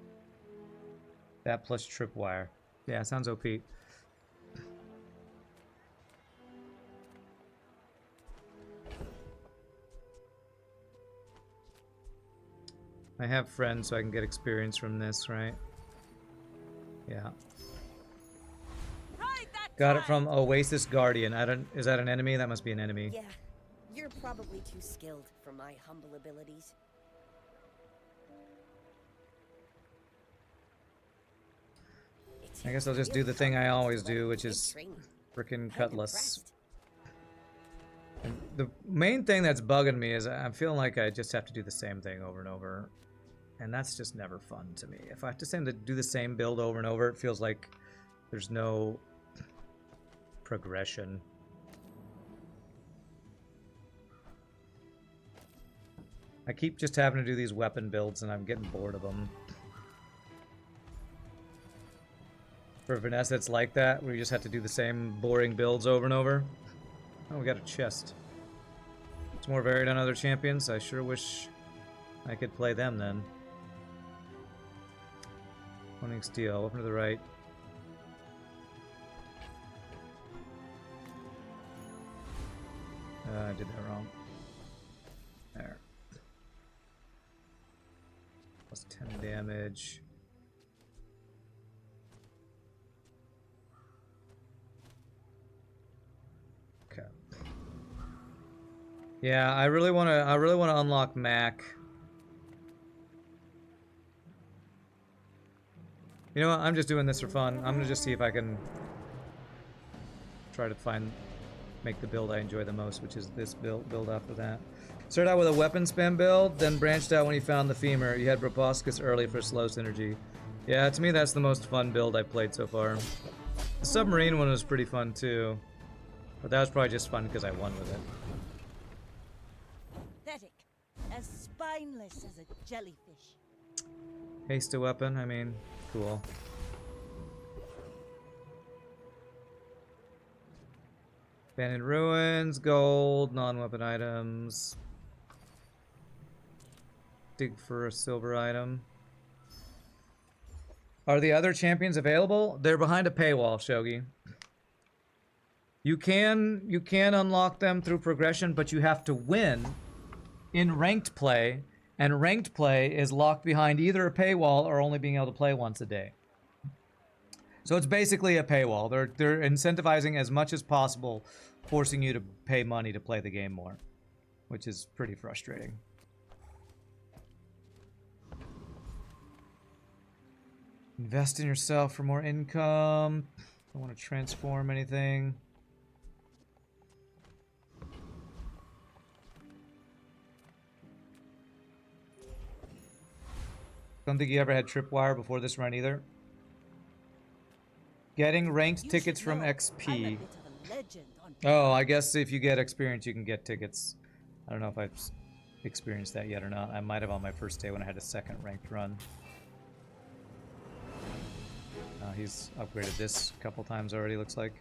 That plus tripwire. Yeah, sounds OP. I have friends, so I can get experience from this, right? Yeah. Right, that Got it time! from Oasis Guardian. I don't. Is that an enemy? That must be an enemy. Yeah, you're probably too skilled for my humble abilities. I guess I'll just do the thing I always do, which is Training. frickin' I'm Cutlass. impressed. And the main thing that's bugging me is I'm feeling like I just have to do the same thing over and over. And that's just never fun to me. If I have to do the same build over and over, it feels like there's no progression. I keep just having to do these weapon builds and I'm getting bored of them. For Vanessa, it's like that, where you just have to do the same boring builds over and over. Oh, we got a chest. It's more varied on other champions. I sure wish I could play them then. Onyx steel, open to the right. I did that wrong. There. Plus 10 damage. Okay. Yeah, I really want to unlock Mac. You know what? I'm just doing this for fun. I'm gonna just see if I can try to find make the build I enjoy the most, which is this build after that. Started out with a weapon spam build, then branched out when he found the femur. You had Proboscis early for slow synergy. Yeah, to me that's the most fun build I played so far. The submarine one was pretty fun too, but that was probably just fun because I won with it. Pathetic. As spineless as a jellyfish. Haste a weapon, I mean, cool. Abandoned ruins, gold, non-weapon items. Dig for a silver item. Are the other champions available? They're behind a paywall, Shogi. You can unlock them through progression, but you have to win in ranked play, and ranked play is locked behind either a paywall or only being able to play once a day. So it's basically a paywall. They're incentivizing as much as possible, forcing you to pay money to play the game more, which is pretty frustrating. Invest in yourself for more income. Don't want to transform anything. Don't think you ever had Tripwire before this run either. Getting ranked tickets from XP. Oh, I guess if you get experience, you can get tickets. I don't know if I've experienced that yet or not. I might have on my first day when I had a second ranked run. He's upgraded this a couple times already, looks like.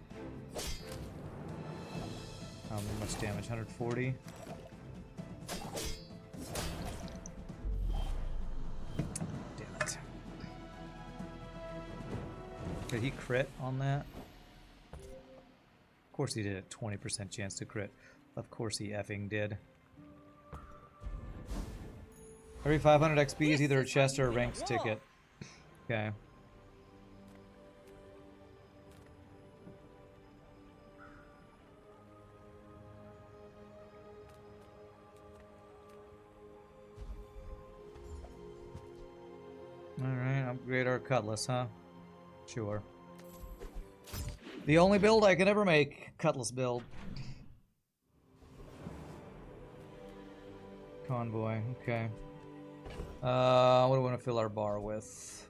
How much damage? 140. Damn it. Did he crit on that? Of course he did. A 20% chance to crit. Of course he effing did. Every 500 XP is either a chest or a ranked ticket. Okay. Alright, upgrade our cutlass, huh? Sure. The only build I can ever make. Cutlass build. Convoy, okay. What do we want to fill our bar with?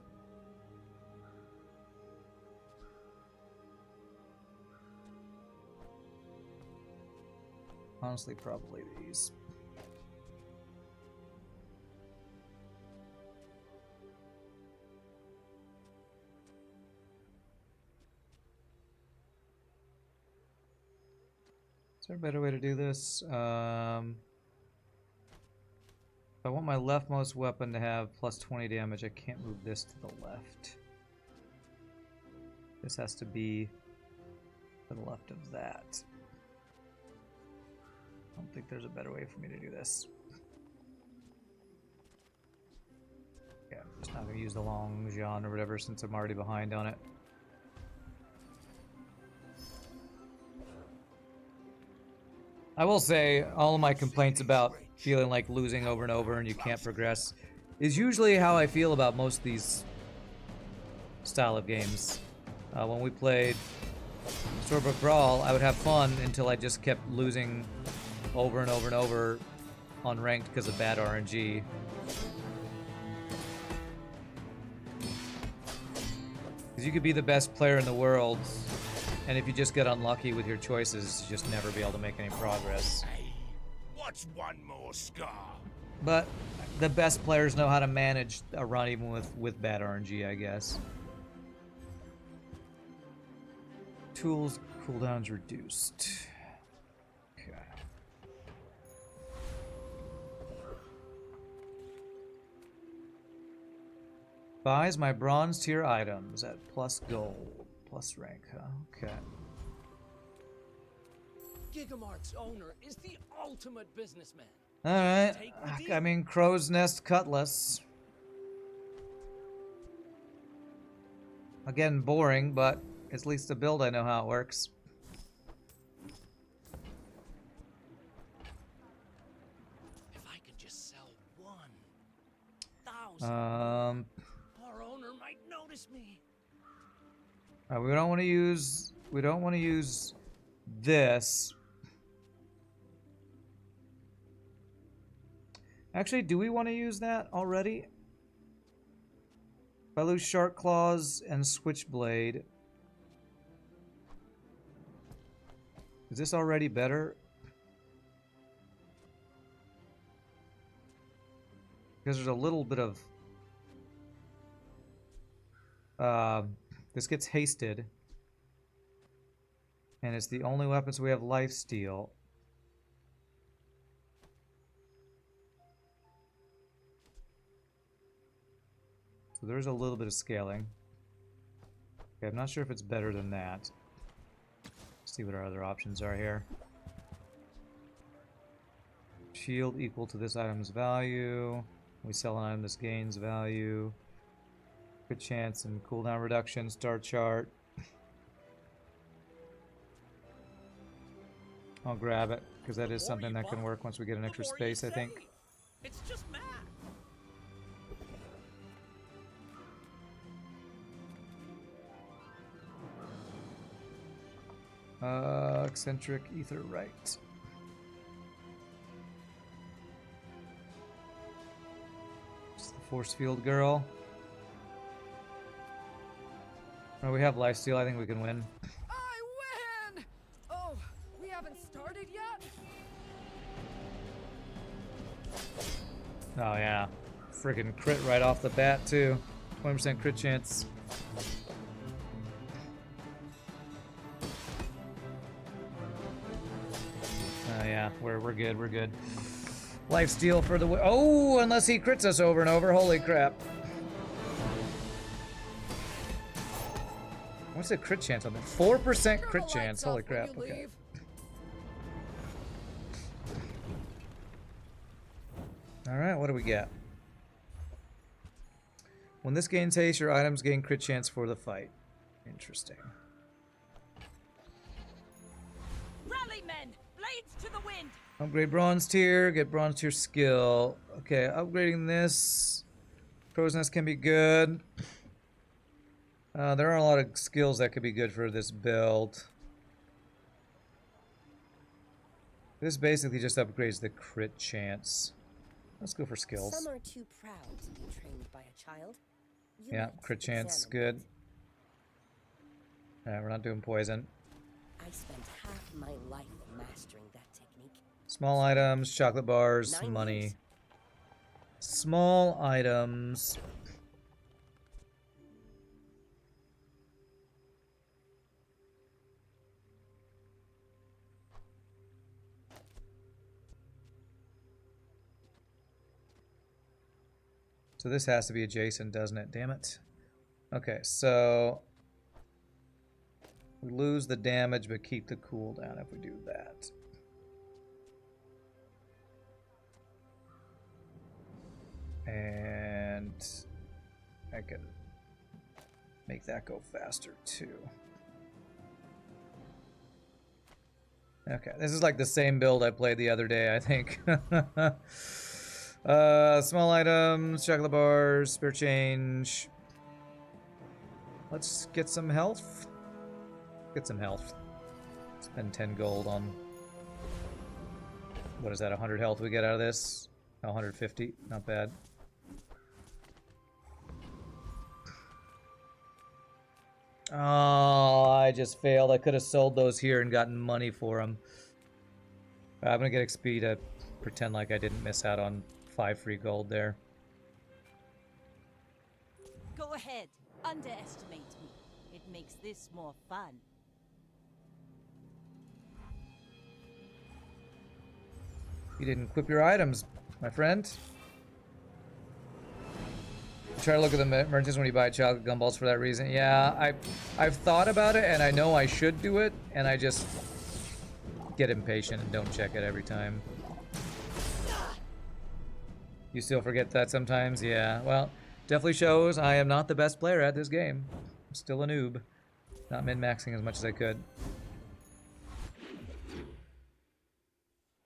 Honestly, probably these. Is there a better way to do this? If I want my leftmost weapon to have plus 20 damage, I can't move this to the left. This has to be to the left of that. I don't think there's a better way for me to do this. Yeah, I'm just not going to use the long Jean or whatever since I'm already behind on it. I will say, all of my complaints about feeling like losing over and over and you can't progress is usually how I feel about most of these style of games. When we played Storybook Brawl, I would have fun until I just kept losing over and over and over on ranked because of bad RNG. Because you could be the best player in the world, and if you just get unlucky with your choices, you just never be able to make any progress. Hey, what's one more scar? But the best players know how to manage a run even with bad RNG, I guess. Tools cooldowns reduced. Okay. Buys my bronze tier items at plus gold. Plus rank, huh? Okay. Gigamart's owner is the ultimate businessman. Alright. I mean, Crow's Nest Cutlass. Again, boring, but at least a build I know how it works. If I could just sell 1,000, Our owner might notice me. we don't want to use this Actually, do we want to use that already? If I lose Shark Claws and Switchblade, is this already better? Because there's a little bit of... this gets hasted. And it's the only weapon, so we have lifesteal. So there's a little bit of scaling. Okay, I'm not sure if it's better than that. Let's see what our other options are here. Shield equal to this item's value. We sell an item, this gains value. Good chance and cooldown reduction, star chart. I'll grab it, because that is something that can work once we get an extra space, I think. It's just math. Eccentric ether right. It's the force field girl. Oh, we have lifesteal. I think we can win. I win! Oh, we haven't started yet? Oh yeah, freaking crit right off the bat too. 20% crit chance. Oh yeah, we're good, we're good. Lifesteal for the oh, unless he crits us over and over. Holy crap! What's the crit chance on that? 4% crit chance. Holy crap! Okay. All right, what do we get? When this gains haste, your items gain crit chance for the fight. Interesting. Rally, men! Blades to the wind! Upgrade bronze tier, get bronze tier skill. Okay, upgrading this. Crow's Nest can be good. There are a lot of skills that could be good for this build. This basically just upgrades the crit chance. Let's go for skills. Some are too proud to be trained by a child. You Yeah, must crit chance, examine good. Alright, we're not doing poison. I spent half my life mastering that technique. Small items, chocolate bars, 9 money. years. Small items. So this has to be adjacent, doesn't it? Damn it. Okay, so we lose the damage but keep the cooldown if we do that. And I can make that go faster too. Okay, this is like the same build I played the other day, I think. Small items, chocolate bars, spare change. Let's get some health. Get some health. Spend 10 gold on... What is that, 100 health we get out of this? Oh, 150, not bad. Oh, I just failed. I could have sold those here and gotten money for them. I'm gonna get XP to pretend like I didn't miss out on 5 free gold there. Go ahead, underestimate me. It makes this more fun. You didn't equip your items, my friend. Try to look at the merchants when you buy chocolate gumballs for that reason. Yeah, I've thought about it, and I know I should do it, and I just get impatient and don't check it every time. You still forget that sometimes? Yeah, well, definitely shows I am not the best player at this game. I'm still a noob. Not min-maxing as much as I could.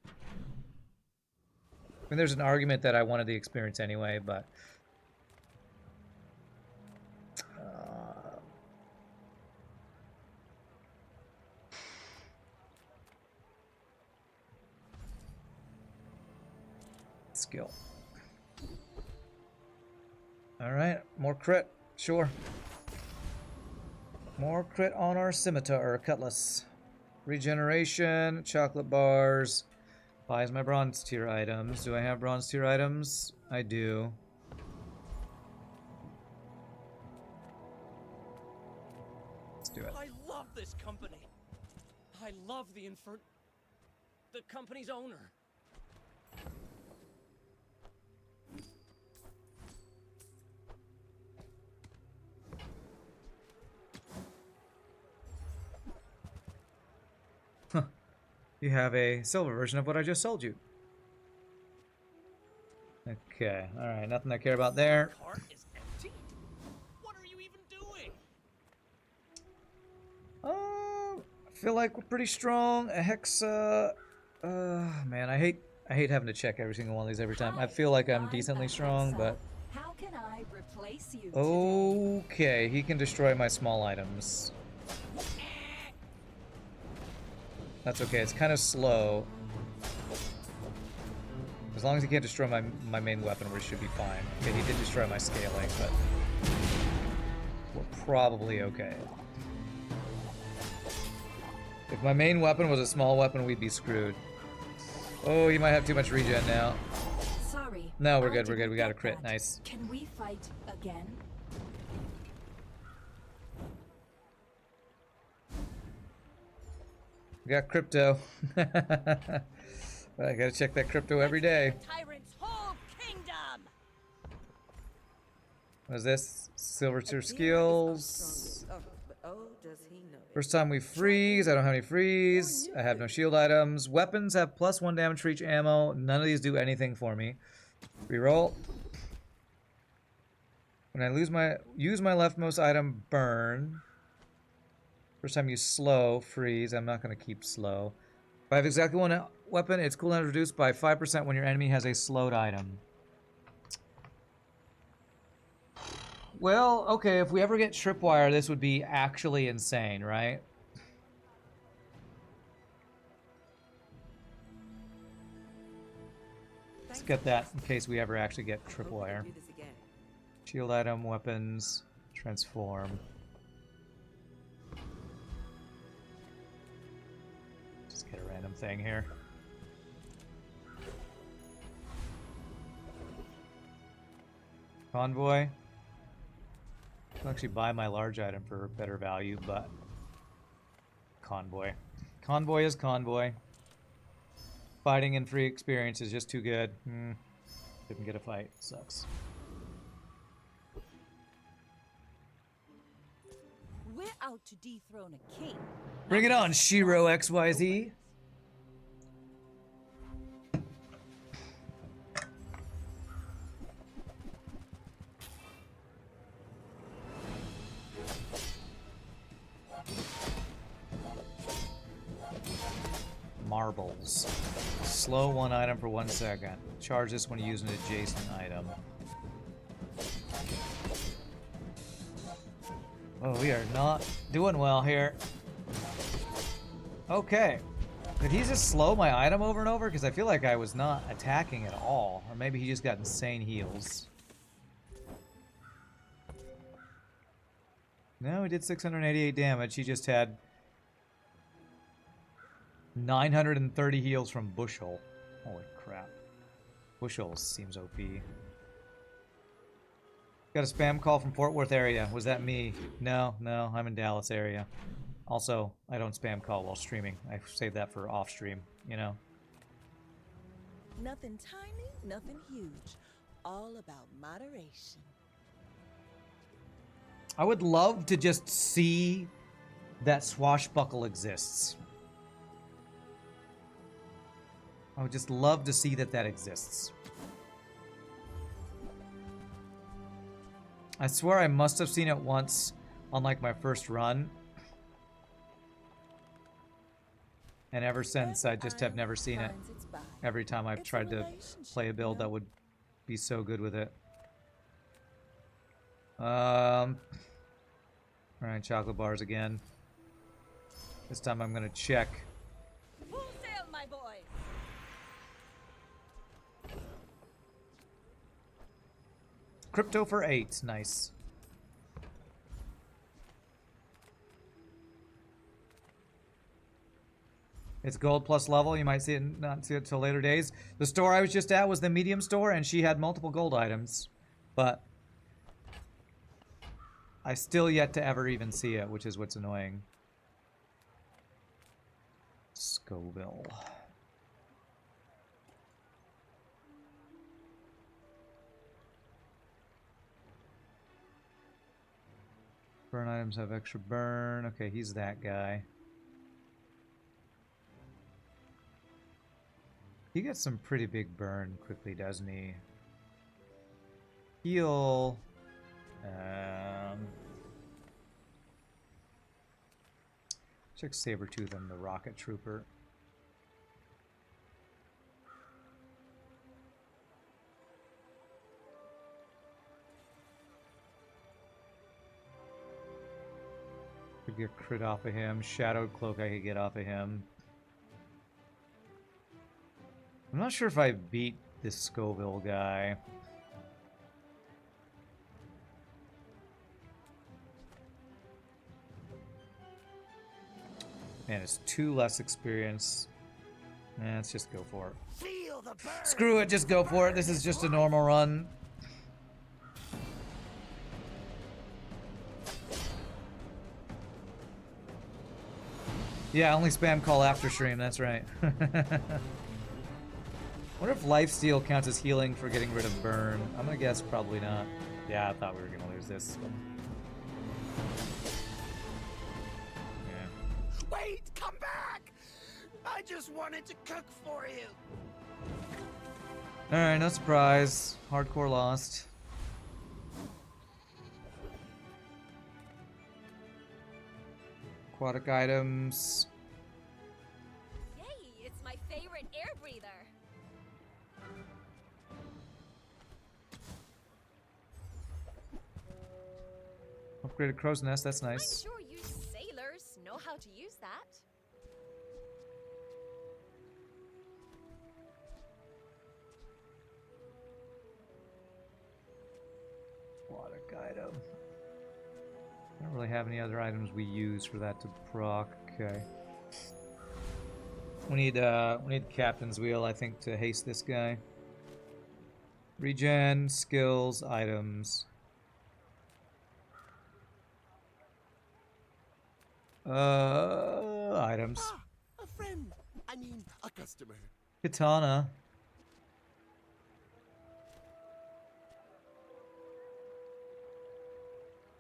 I mean, there's an argument that I wanted the experience anyway, but... skill. Alright, more crit. Sure. More crit on our scimitar or cutlass. Regeneration, chocolate bars. Buys my bronze tier items. Do I have bronze tier items? I do. Let's do it. I love this company. I love the company's owner. You have a silver version of what I just sold you. Okay, alright, nothing I care about there. Cart is empty. What are you even doing? I feel like we're pretty strong. A hexa. Man, I hate having to check every single one of these every time. I feel like I'm decently strong, but How can I replace you okay, he can destroy my small items. That's okay. It's kind of slow. As long as he can't destroy my main weapon, we should be fine. Okay, he did destroy my scaling, but we're probably okay. If my main weapon was a small weapon, we'd be screwed. Oh, you might have too much regen now. Sorry. No, we're I good, we're didn't good. We got a get crit. that. Nice. Can we fight again? We got crypto. I gotta check that crypto every day. Tyrant's whole kingdom. What is this? Silver tier skills. Does he know? First time we freeze. I don't have any freeze. I have no shield items. Weapons have +1 damage for each ammo. None of these do anything for me. Reroll. When I use my leftmost item, burn. First time you slow, freeze. I'm not going to keep slow. If I have exactly one weapon, its cooldown is reduced by 5% when your enemy has a slowed item. Well, okay, if we ever get tripwire, this would be actually insane, right? Let's get that in case we ever actually get tripwire. Shield item, weapons, transform. Just get a random thing here. Convoy. I'll actually buy my large item for better value, but convoy. Convoy is convoy. Fighting and free experience is just too good. Didn't get a fight. Sucks. We're out to dethrone a king. Bring it on, Shiro XYZ. Marbles. Slow one item for 1 second. Charge this when you use an adjacent item. Oh, we are not doing well here. Okay. Did he just slow my item over and over? Because I feel like I was not attacking at all. Or maybe he just got insane heals. No, he did 688 damage. He just had 930 heals from Bushel. Holy crap. Bushel seems OP. Got a spam call from Fort Worth area. Was that me? No, I'm in Dallas area. Also, I don't spam call while streaming. I save that for off stream, you know. Nothing tiny, nothing huge. All about moderation. I would love to just see that Swashbuckle exists. I would just love to see that exists. I swear I must have seen it once on like my first run. And ever since, I just have never seen it. Every time I've tried to play a build that would be so good with it. Alright, chocolate bars again. This time I'm gonna check. Full sail, my boys. Crypto for 8. Nice. It's gold plus level. You might see it, not see it till later days. The store I was just at was the medium store, and she had multiple gold items. But I still yet to ever even see it, which is what's annoying. Scoville. Burn items have extra burn. Okay, he's that guy. He gets some pretty big burn quickly, doesn't he? Heal. Check Sabretooth and the Rocket Trooper. Could get crit off of him. Shadowed Cloak I could get off of him. I'm not sure if I beat this Scoville guy. Man, it's 2 less experience. Let's just go for it. Feel the burn. Screw it, just go for it. This is just a normal run. Yeah, only spam call after stream, that's right. Wonder if lifesteal counts as healing for getting rid of burn. I'm gonna guess probably not. Yeah, I thought we were gonna lose this one. Yeah. Wait, come back! I just wanted to cook for you. Alright, no surprise. Hardcore lost. Aquatic items. Yay, it's my favorite air breather. Upgraded crow's nest, that's nice. I'm sure you sailors know how to use that. Aquatic item. I don't really have any other items we use for that to proc. Okay. We need Captain's Wheel, I think, to haste this guy. Regen, skills, items. Items. Ah, a friend. I mean, a customer. Katana.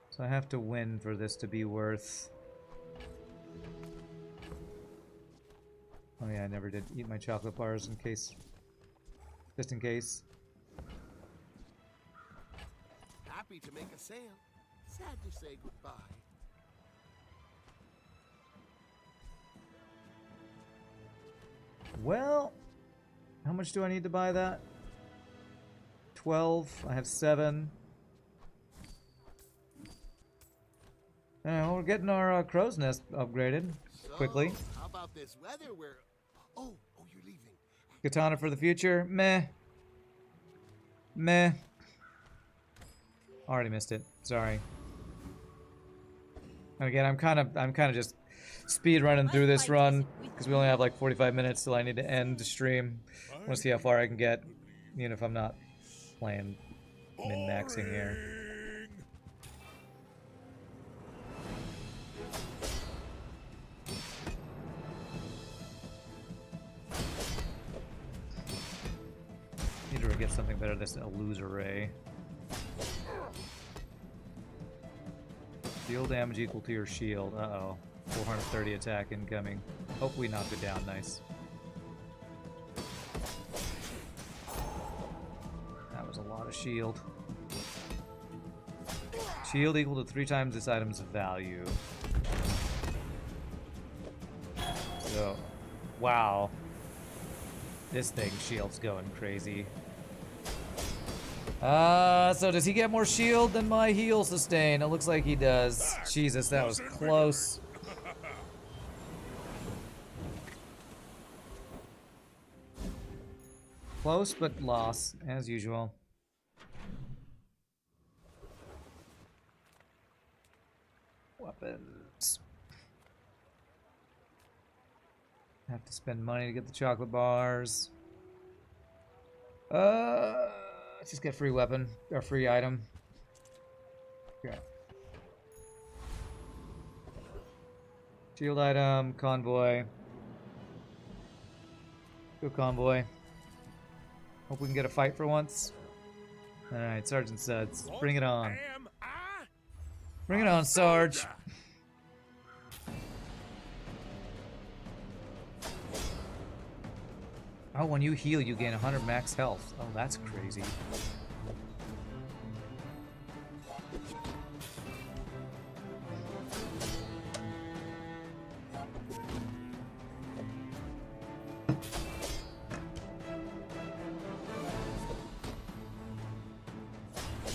So I have to win for this to be worth... Oh yeah, I never did eat my chocolate bars in case... Just in case. Happy to make a sale. Sad to say goodbye. Well, how much do I need to buy that? 12. I have 7. Well, we're getting our crow's nest upgraded quickly. So, how about this weather where... Oh, you're leaving. Katana for the future. Meh. Meh. Already missed it. Sorry. And again, I'm kind of just speed running through this run because we only have like 45 minutes till I need to end the stream. I want to see how far I can get, even if I'm not playing min-maxing here. Need to get something better than a loser ray. Deal damage equal to your shield. Uh-oh. 430 attack incoming. Hopefully knock it down. Nice. That was a lot of shield. Shield equal to 3 times this item's value. So, wow. This thing shield's going crazy. So does he get more shield than my heal sustain? It looks like he does. Jesus, that was close. Close, but loss, as usual. Weapons. Have to spend money to get the chocolate bars. Let's just get free weapon or free item. Okay. Shield item, convoy. Go convoy. Hope we can get a fight for once. Alright, Sergeant Suds. Bring it on. Am I? Bring it on, Sarge. Oh, when you heal, you gain 100 max health. Oh, that's crazy.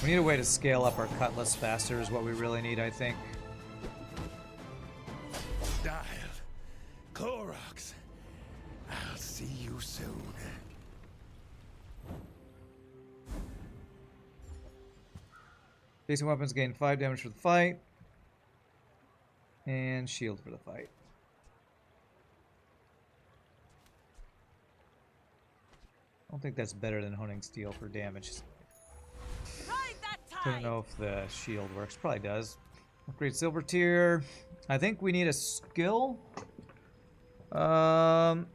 We need a way to scale up our cutlass faster is what we really need, I think. Dial. Clorox. I'll see you soon. Facing weapons gain 5 damage for the fight. And shield for the fight. I don't think that's better than honing steel for damage. Ride that I don't tide! know if the shield works. Probably does. Upgrade silver tier. I think we need a skill. Let's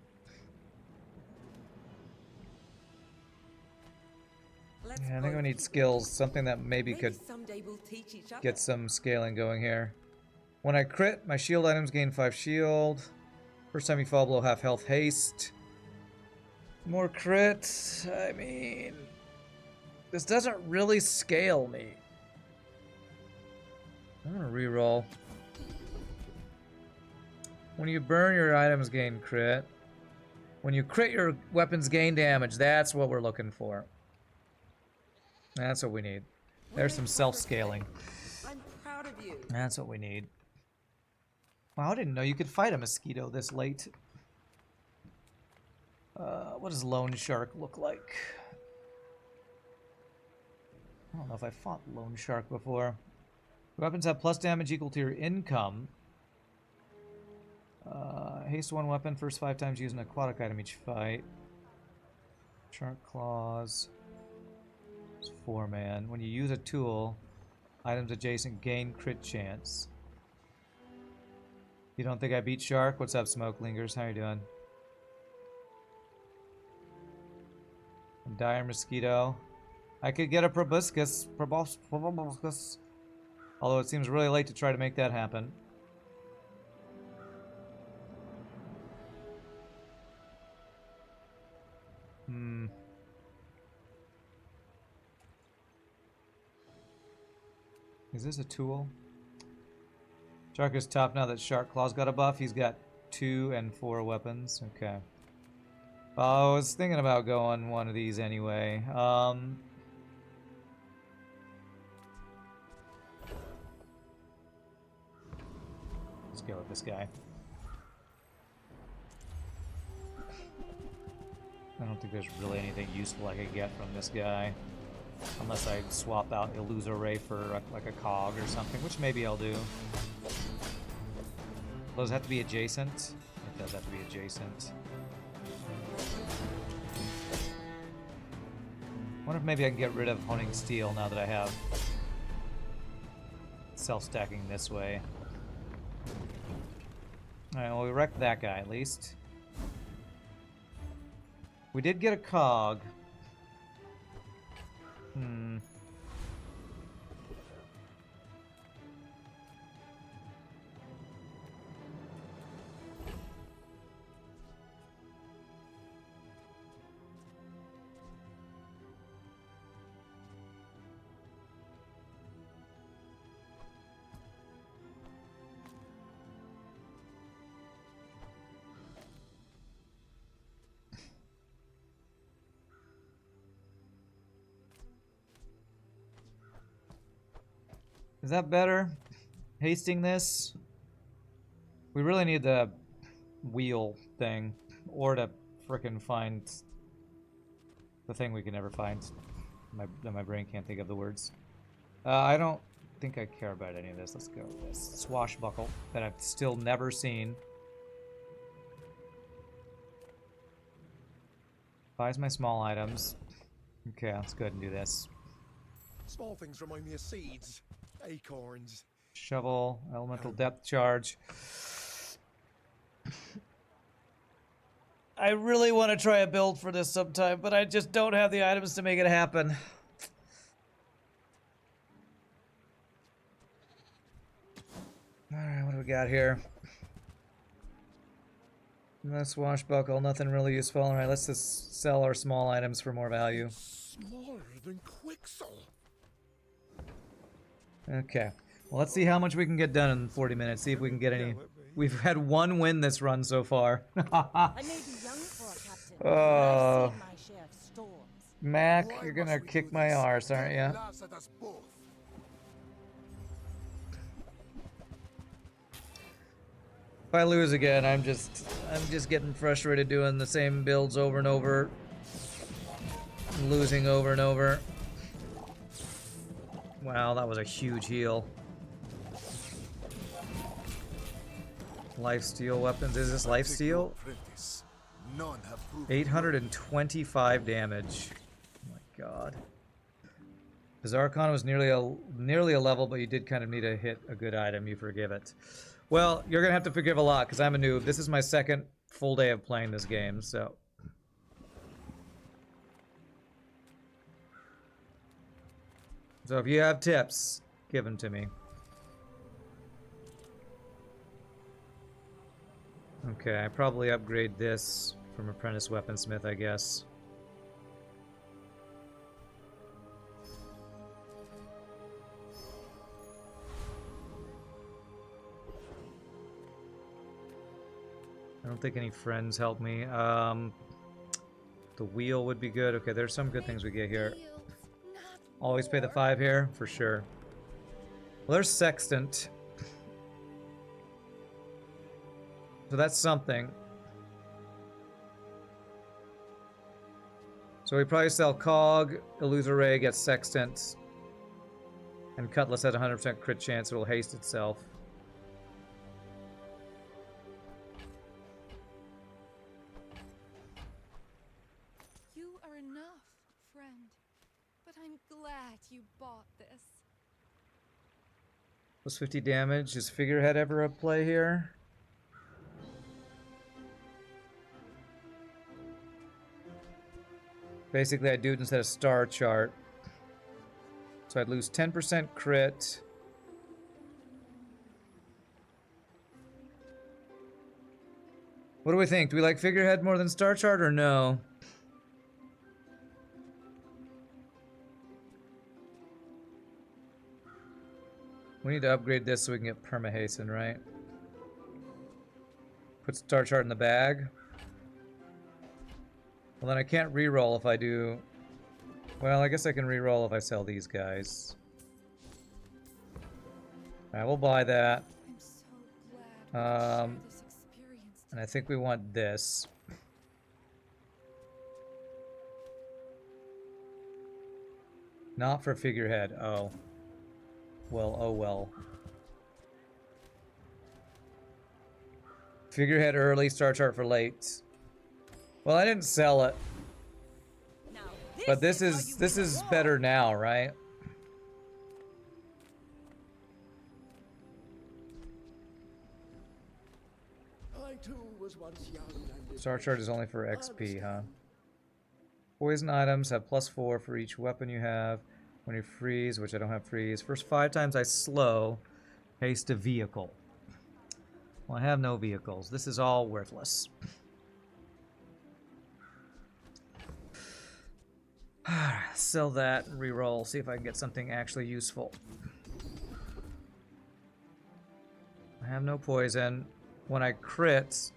Yeah, I think we both need keep skills. Something that maybe Maybe could someday we'll teach each other. get some scaling going here. When I crit, my shield items gain 5 shield. First time you fall below half health, haste. More crit. I mean, this doesn't really scale me. I'm gonna reroll. When you burn, your items gain crit. When you crit, your weapons gain damage. That's what we're looking for. That's what we need. There's some self-scaling. I'm proud of you. That's what we need. Wow, I didn't know you could fight a mosquito this late. What does Lone Shark look like? I don't know if I fought Lone Shark before. Weapons have plus damage equal to your income. Haste one weapon first 5 times using an aquatic item each fight. Shark claws. It's 4-man. When you use a tool, items adjacent gain crit chance. You don't think I beat Shark? What's up, Smoke Lingers? How you doing? Dire Mosquito. I could get a proboscis. Although it seems really late to try to make that happen. Is this a tool? Shark is tough now that Shark Claw's got a buff. He's got 2 and 4 weapons. Okay. I was thinking about going one of these anyway. Let's go with this guy. I don't think there's really anything useful I could get from this guy. Unless I swap out Illuso Ray for like a cog or something, which maybe I'll do. Those have to be adjacent? It does have to be adjacent. Wonder if maybe I can get rid of Honing Steel now that I have self-stacking this way. Alright, well we wrecked that guy at least. We did get a cog. Is that better? Hasting this? We really need the wheel thing. Or to frickin' find the thing we can never find. My brain can't think of the words. I don't think I care about any of this. Let's go with this. Swashbuckle that I've still never seen. Buys my small items. Okay, let's go ahead and do this. Small things remind me of seeds, acorns. Shovel, elemental depth charge. I really want to try a build for this sometime, but I just don't have the items to make it happen. Alright, what do we got here? No swashbuckle, nothing really useful. Alright, let's just sell our small items for more value. Smaller than Quixel. Okay. Well, let's see how much we can get done in 40 minutes. See if we can get any. We've had one win this run so far. I may be young for a captain, but Oh. I've seen my share of storms. Mac, Why you're must gonna we kick do my this? arse, aren't you? Laughs at us both. If I lose again, I'm just getting frustrated doing the same builds over and over. Losing over and over. Wow, that was a huge heal. Lifesteal weapons. Is this lifesteal? Apprentice. None have proven 825 damage. Oh my god. Bizarcon was nearly a level, but you did kind of need to hit a good item. You forgive it. Well, you're gonna have to forgive a lot because I'm a noob. This is my second full day of playing this game, so. So if you have tips, give them to me. Okay, I probably upgrade this from Apprentice Weaponsmith, I guess. I don't think any friends help me. The wheel would be good. Okay, there's some good things we get here. Always pay the 5 here, for sure. Well, there's Sextant. So that's something. So we probably sell Cog, Illusory Ray, get Sextant. And Cutlass has 100% crit chance, it'll haste itself. You are enough, friend. But I'm glad you bought this. Plus 50 damage. Is Figurehead ever a play here? Basically, I'd do it instead of star chart. So I'd lose 10% crit. What do we think? Do we like Figurehead more than star chart or no? We need to upgrade this so we can get perma hasten, right? Put star chart in the bag. Well, then I can't reroll if I do. Well, I guess I can reroll if I sell these guys. Alright, we'll buy that. I'm so glad we share this experience. And I think we want this. Not for Figurehead. Oh. Well, oh well. Figurehead early, star chart for late. Well, I didn't sell it. Now, But this how is you this win a is war. better now, right? I too was once young and Star chart is only for XP, huh? Poison items have +4 for each weapon you have. When you freeze, which I don't have freeze. First 5 times I slow, haste a vehicle. Well, I have no vehicles. This is all worthless. Sell that and reroll. See if I can get something actually useful. I have no poison. When I crit,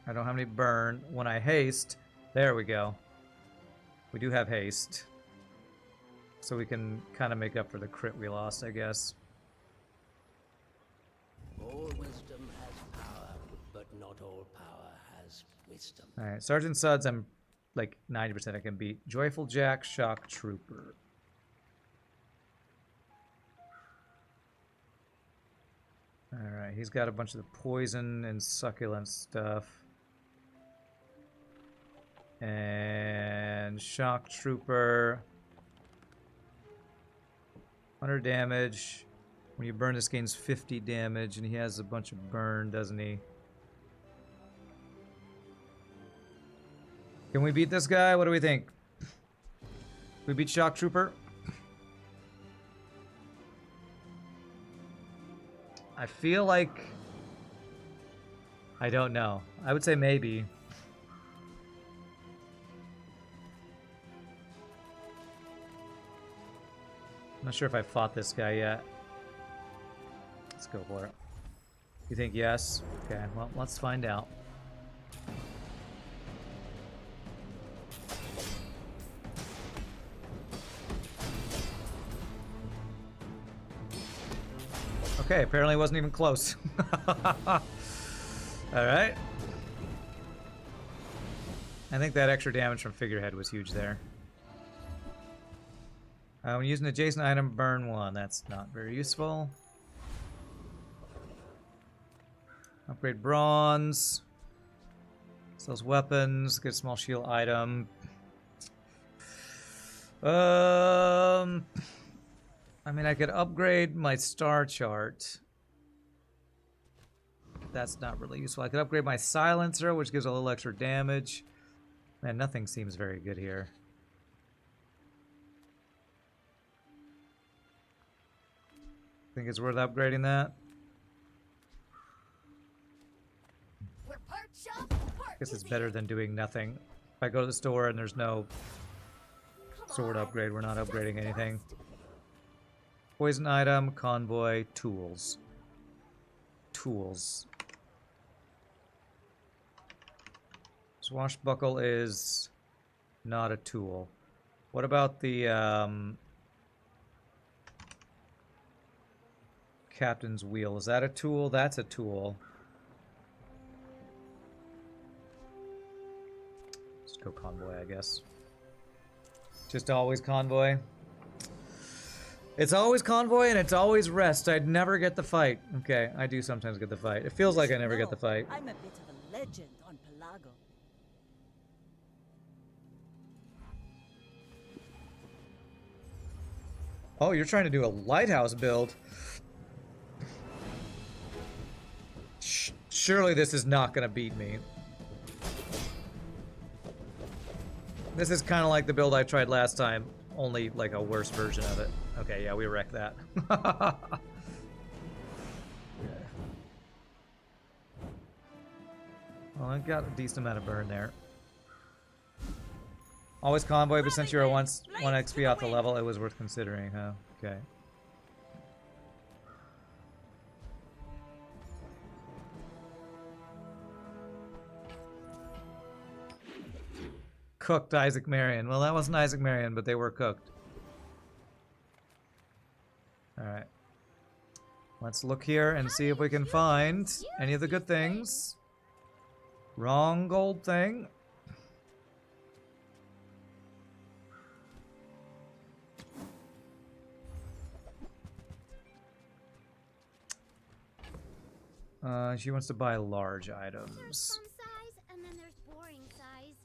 I don't have any burn. When I haste, there we go. We do have haste. So we can kind of make up for the crit we lost, I guess. All wisdom has power, but not all power has wisdom. Alright, Sergeant Suds, I'm like 90% I can beat. Joyful Jack, Shock Trooper. Alright, he's got a bunch of the poison and succulent stuff. And shock trooper. 100 damage. When you burn, this gains 50 damage, and he has a bunch of burn, doesn't he? Can we beat this guy? What do we think? We beat shock trooper? I feel like... I don't know. I would say maybe. I'm not sure if I fought this guy yet. Let's go for it. You think yes? Okay, well, let's find out. Okay, apparently it wasn't even close. Alright. I think that extra damage from Figurehead was huge there. When using an adjacent item, burn one. That's not very useful. Upgrade bronze. Sells weapons. Get a small shield item. I mean, I could upgrade my star chart. That's not really useful. I could upgrade my silencer, which gives a little extra damage. Man, nothing seems very good here. Think it's worth upgrading that? I guess it's better than doing nothing. If I go to the store and there's no sword upgrade, we're not upgrading anything. Poison item, convoy, tools. Tools. Swashbuckle is not a tool. What about the captain's wheel? Is that a tool? That's a tool. Let's go convoy, I guess. Just always convoy. It's always convoy and it's always rest. I'd never get the fight. Okay, I do sometimes get the fight. It feels like I never get the fight. I'm a bit of a legend on Pelago. Oh, you're trying to do a lighthouse build. Surely this is not gonna beat me. This is kind of like the build I tried last time, only like a worse version of it. Okay, yeah, we wrecked that. Well, I got a decent amount of burn there. Always convoy, but since you're one XP off the level, it was worth considering, huh? Okay. Cooked Isaac Marion. Well, that wasn't Isaac Marion, but they were cooked. Alright. Let's look here and see if we can find any of the good things. Wrong gold thing. She wants to buy large items. There's fun size, and then there's boring size.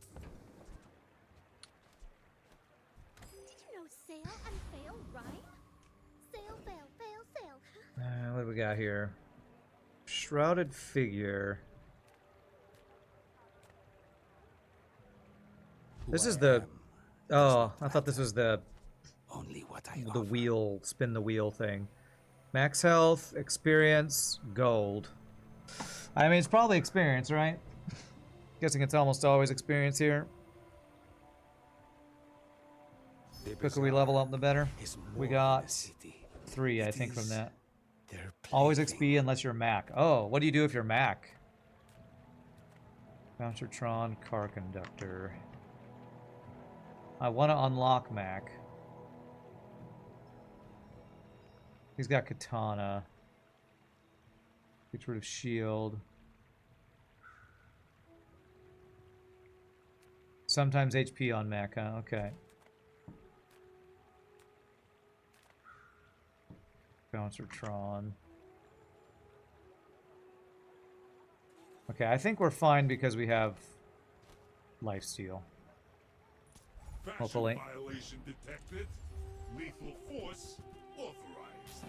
Did you know sail and fail rhyme? Sail, fail, fail, sail. What do we got here? Shrouded figure. This is the... Oh, I thought this was the... Only what I the wheel, spin the wheel thing. Max health, experience, gold. I mean, it's probably experience, right? Guessing it's almost always experience here. The quicker we level up, the better. We got 3, I think, from that. Always XP unless you're Mac. Oh, what do you do if you're Mac? Bouncertron, car conductor. I want to unlock Mac. He's got katana. Gets rid of shield. Sometimes HP on Mac, huh? Okay. Bouncertron. Okay, I think we're fine because we have lifesteal. Hopefully. Violation detected. Lethal force authorized.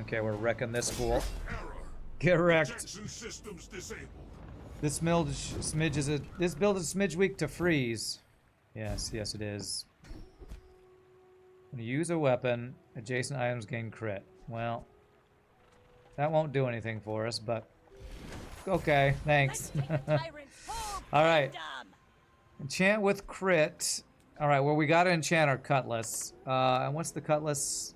Okay, we're wrecking this fool. Error. Get wrecked. Protection systems disabled. This build is a smidge weak to freeze. Yes, yes it is. When you use a weapon, adjacent items gain crit. Well, that won't do anything for us, but okay, thanks. All right. Enchant with crit. All right, well, we got to enchant our cutlass. And what's the cutlass?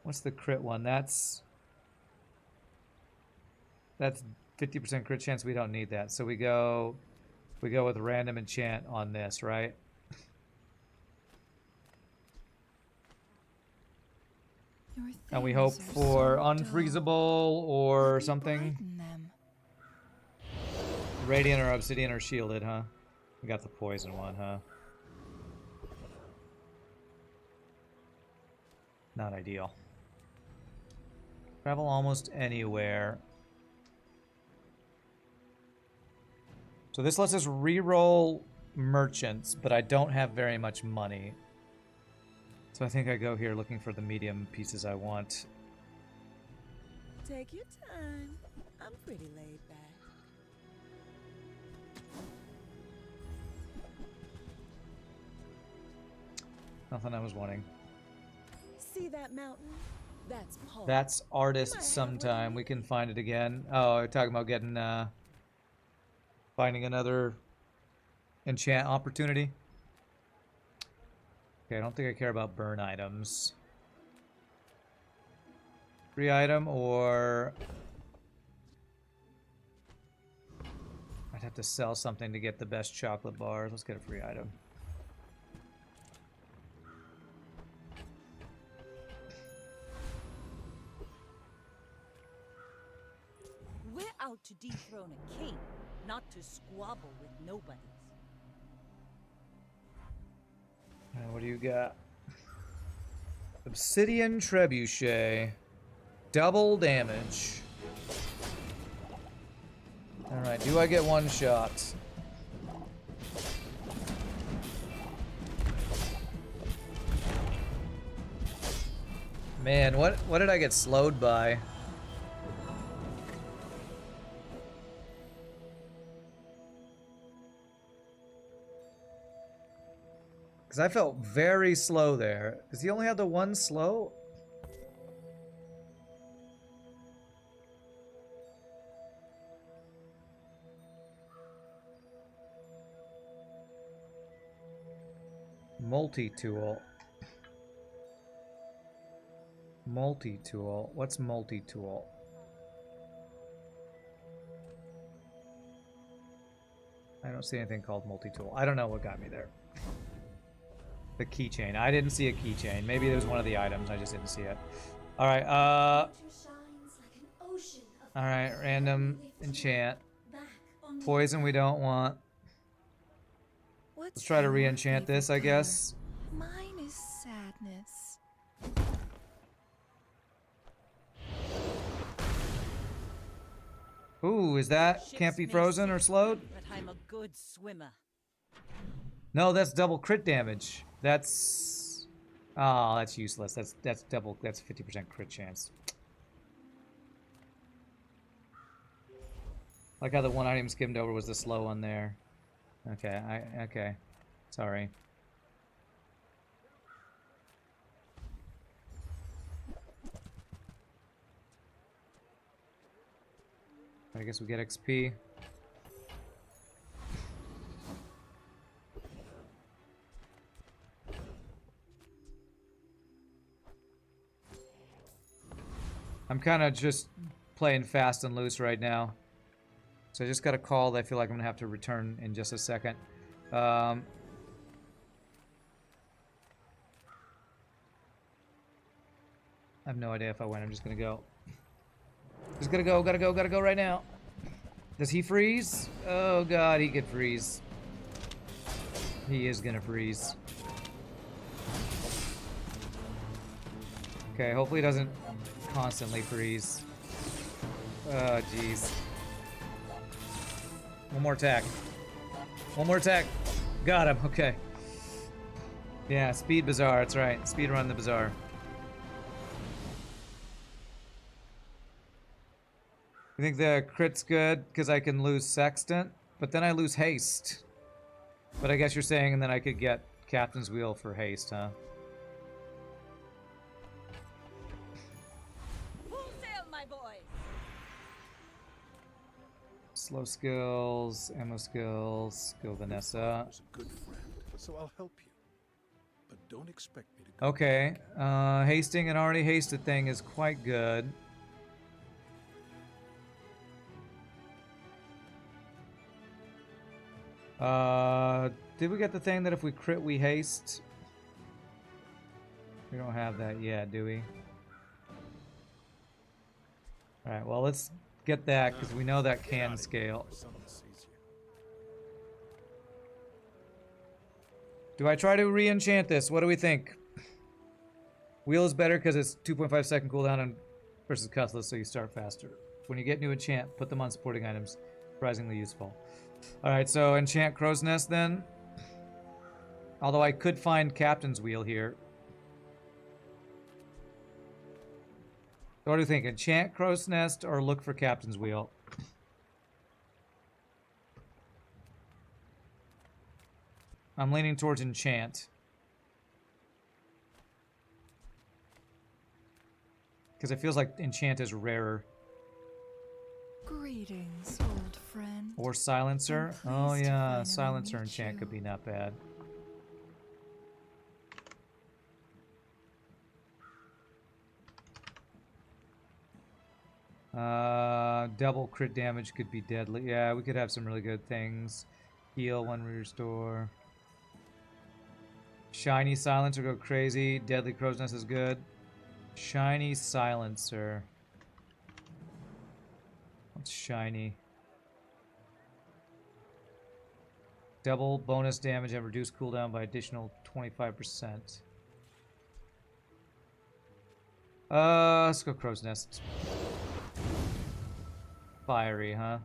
What's the crit one? That's 50% crit chance. We don't need that. So we go with random enchant on this, right? And we hope for unfreezable or something. Radiant or obsidian or shielded, huh? We got the poison one, huh? Not ideal. Travel almost anywhere. So this lets us reroll merchants, but I don't have very much money. So I think I go here looking for the medium pieces I want. Take your time. I'm pretty laid back. Nothing I was wanting. See that mountain? That's Paul. That's artist sometime. We can find it again. Oh, we're talking about getting finding another enchant opportunity. Okay, I don't think I care about burn items. Free item or I'd have to sell something to get the best chocolate bars. Let's get a free item. We're out to dethrone a king, not to squabble with nobodies. What do you got? Obsidian Trebuchet. Double damage. Alright, do I get one shot? Man, what did I get slowed by? Because I felt very slow there. Does he only have the one slow? Multi-tool. Multi-tool. What's multi-tool? I don't see anything called multi-tool. I don't know what got me there. The keychain. I didn't see a keychain. Maybe it was one of the items. I just didn't see it. Alright, alright, random enchant. Poison we don't want. Let's try to re-enchant this, I guess. Mine is sadness. Ooh, is that can't be frozen or slowed? But I'm a good swimmer. No, that's double crit damage. That's oh, that's useless. That's double. That's 50% crit chance. Like how the one item skimmed over was the slow one there. Okay, okay. Sorry. I guess we get XP. I'm kind of just playing fast and loose right now. So I just got a call that I feel like I'm going to have to return in just a second. I have no idea if I win. I'm just going to go. Just gotta go, gotta go right now. Does he freeze? Oh god, he could freeze. He is gonna freeze. Okay, hopefully it doesn't constantly freeze. Oh, jeez. One more attack. One more attack. Got him. Okay. Yeah, speed Bazaar. That's right. Speed run the Bazaar. I think the crit's good because I can lose Sextant, but then I lose haste. But I guess you're saying and then I could get Captain's Wheel for haste, huh? Full sail, my boy. Slow skills, ammo skills, go Vanessa. Is a good friend, so I'll help you. But don't expect me to go. Okay, hasting an already hasted thing is quite good. Did we get the thing that if we crit we haste? We don't have that yet, do we? Alright, well let's get that because we know that can scale. Do I try to re-enchant this? What do we think? Wheel is better because it's 2.5 second cooldown and versus Cutlass, so you start faster. When you get new enchant, put them on supporting items. Surprisingly useful. Alright, so enchant Crow's Nest then. Although I could find Captain's Wheel here. So what do you think? Enchant Crow's Nest or look for Captain's Wheel? I'm leaning towards enchant. Because it feels like enchant is rarer. Greetings, old friend. Or silencer. Oh yeah, silencer enchant could be not bad. Double crit damage could be deadly. Yeah, we could have some really good things. Heal when we restore. Shiny silencer go crazy. Deadly crow's nest is good. Shiny silencer. What's shiny? Double bonus damage and reduce cooldown by additional 25%. Let's go crow's nest. Fiery, huh?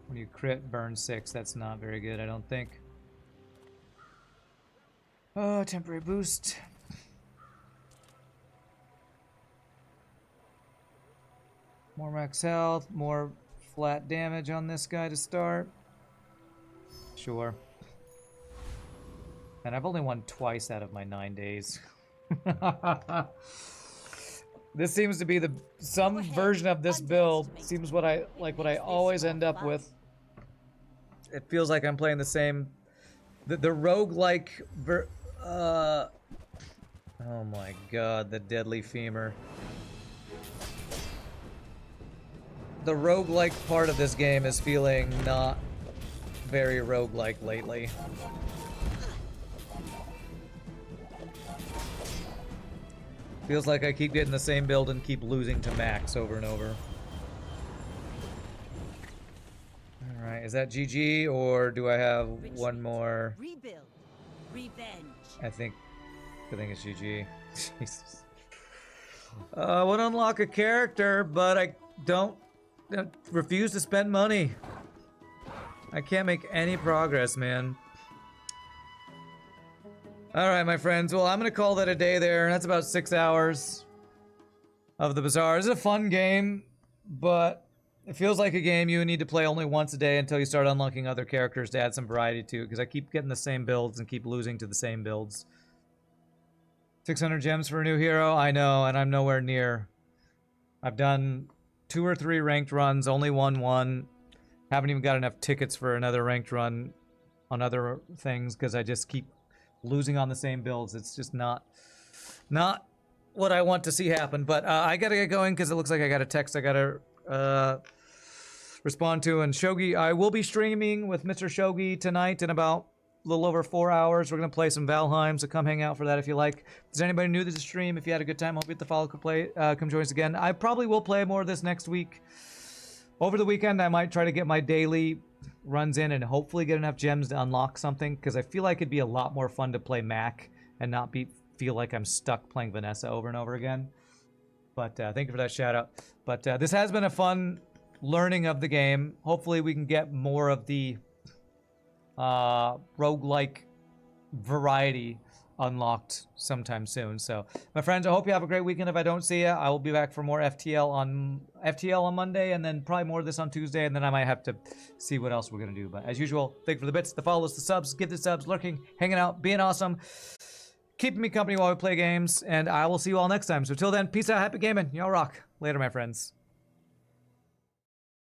When you crit, burn 6. That's not very good, I don't think. Oh, temporary boost. More max health, more flat damage on this guy to start. Sure. And I've only won twice out of my 9 days. This seems to be some version of this build seems what I always end up with. It feels like I'm playing the same the roguelike oh my god, the deadly femur. The roguelike part of this game is feeling not very roguelike lately. Feels like I keep getting the same build and keep losing to max over and over. Alright, is that GG or do I have one more? Rebuild. Revenge. I think it's GG. Jesus. I want to unlock a character, but I refuse to spend money. I can't make any progress, man. Alright, my friends. Well, I'm going to call that a day there. That's about 6 hours of the Bazaar. This is a fun game, but it feels like a game you need to play only once a day until you start unlocking other characters to add some variety to, because I keep getting the same builds and keep losing to the same builds. 600 gems for a new hero? I know, and I'm nowhere near. I've done 2 or 3 ranked runs, only won 1. Haven't even got enough tickets for another ranked run on other things because I just keep losing on the same builds. It's just not what I want to see happen. But I gotta get going because it looks like I got a text I gotta respond to. And Shogi, I will be streaming with Mr. Shogi tonight in about a little over 4 hours. We're gonna play some Valheim, so come hang out for that if you like. If there's anybody new to the stream, if you had a good time, hope you hit the follow, come join us again. I probably will play more of this next week. Over the weekend, I might try to get my daily runs in and hopefully get enough gems to unlock something, because I feel like it'd be a lot more fun to play Mac and not be feel like I'm stuck playing Vanessa over and over again. But thank you for that shout out. But this has been a fun learning of the game. Hopefully we can get more of the roguelike variety unlocked sometime soon. So my friends, I hope you have a great weekend. If I don't see you, I will be back for more FTL on Monday, and then probably more of this on Tuesday, and then I might have to see what else we're gonna do. But as usual, thank you for the bits, the follows, the subs, give the subs, lurking, hanging out, being awesome, keeping me company while we play games, and I will see you all next time. So till then, peace out, happy gaming, y'all rock. Later, my friends.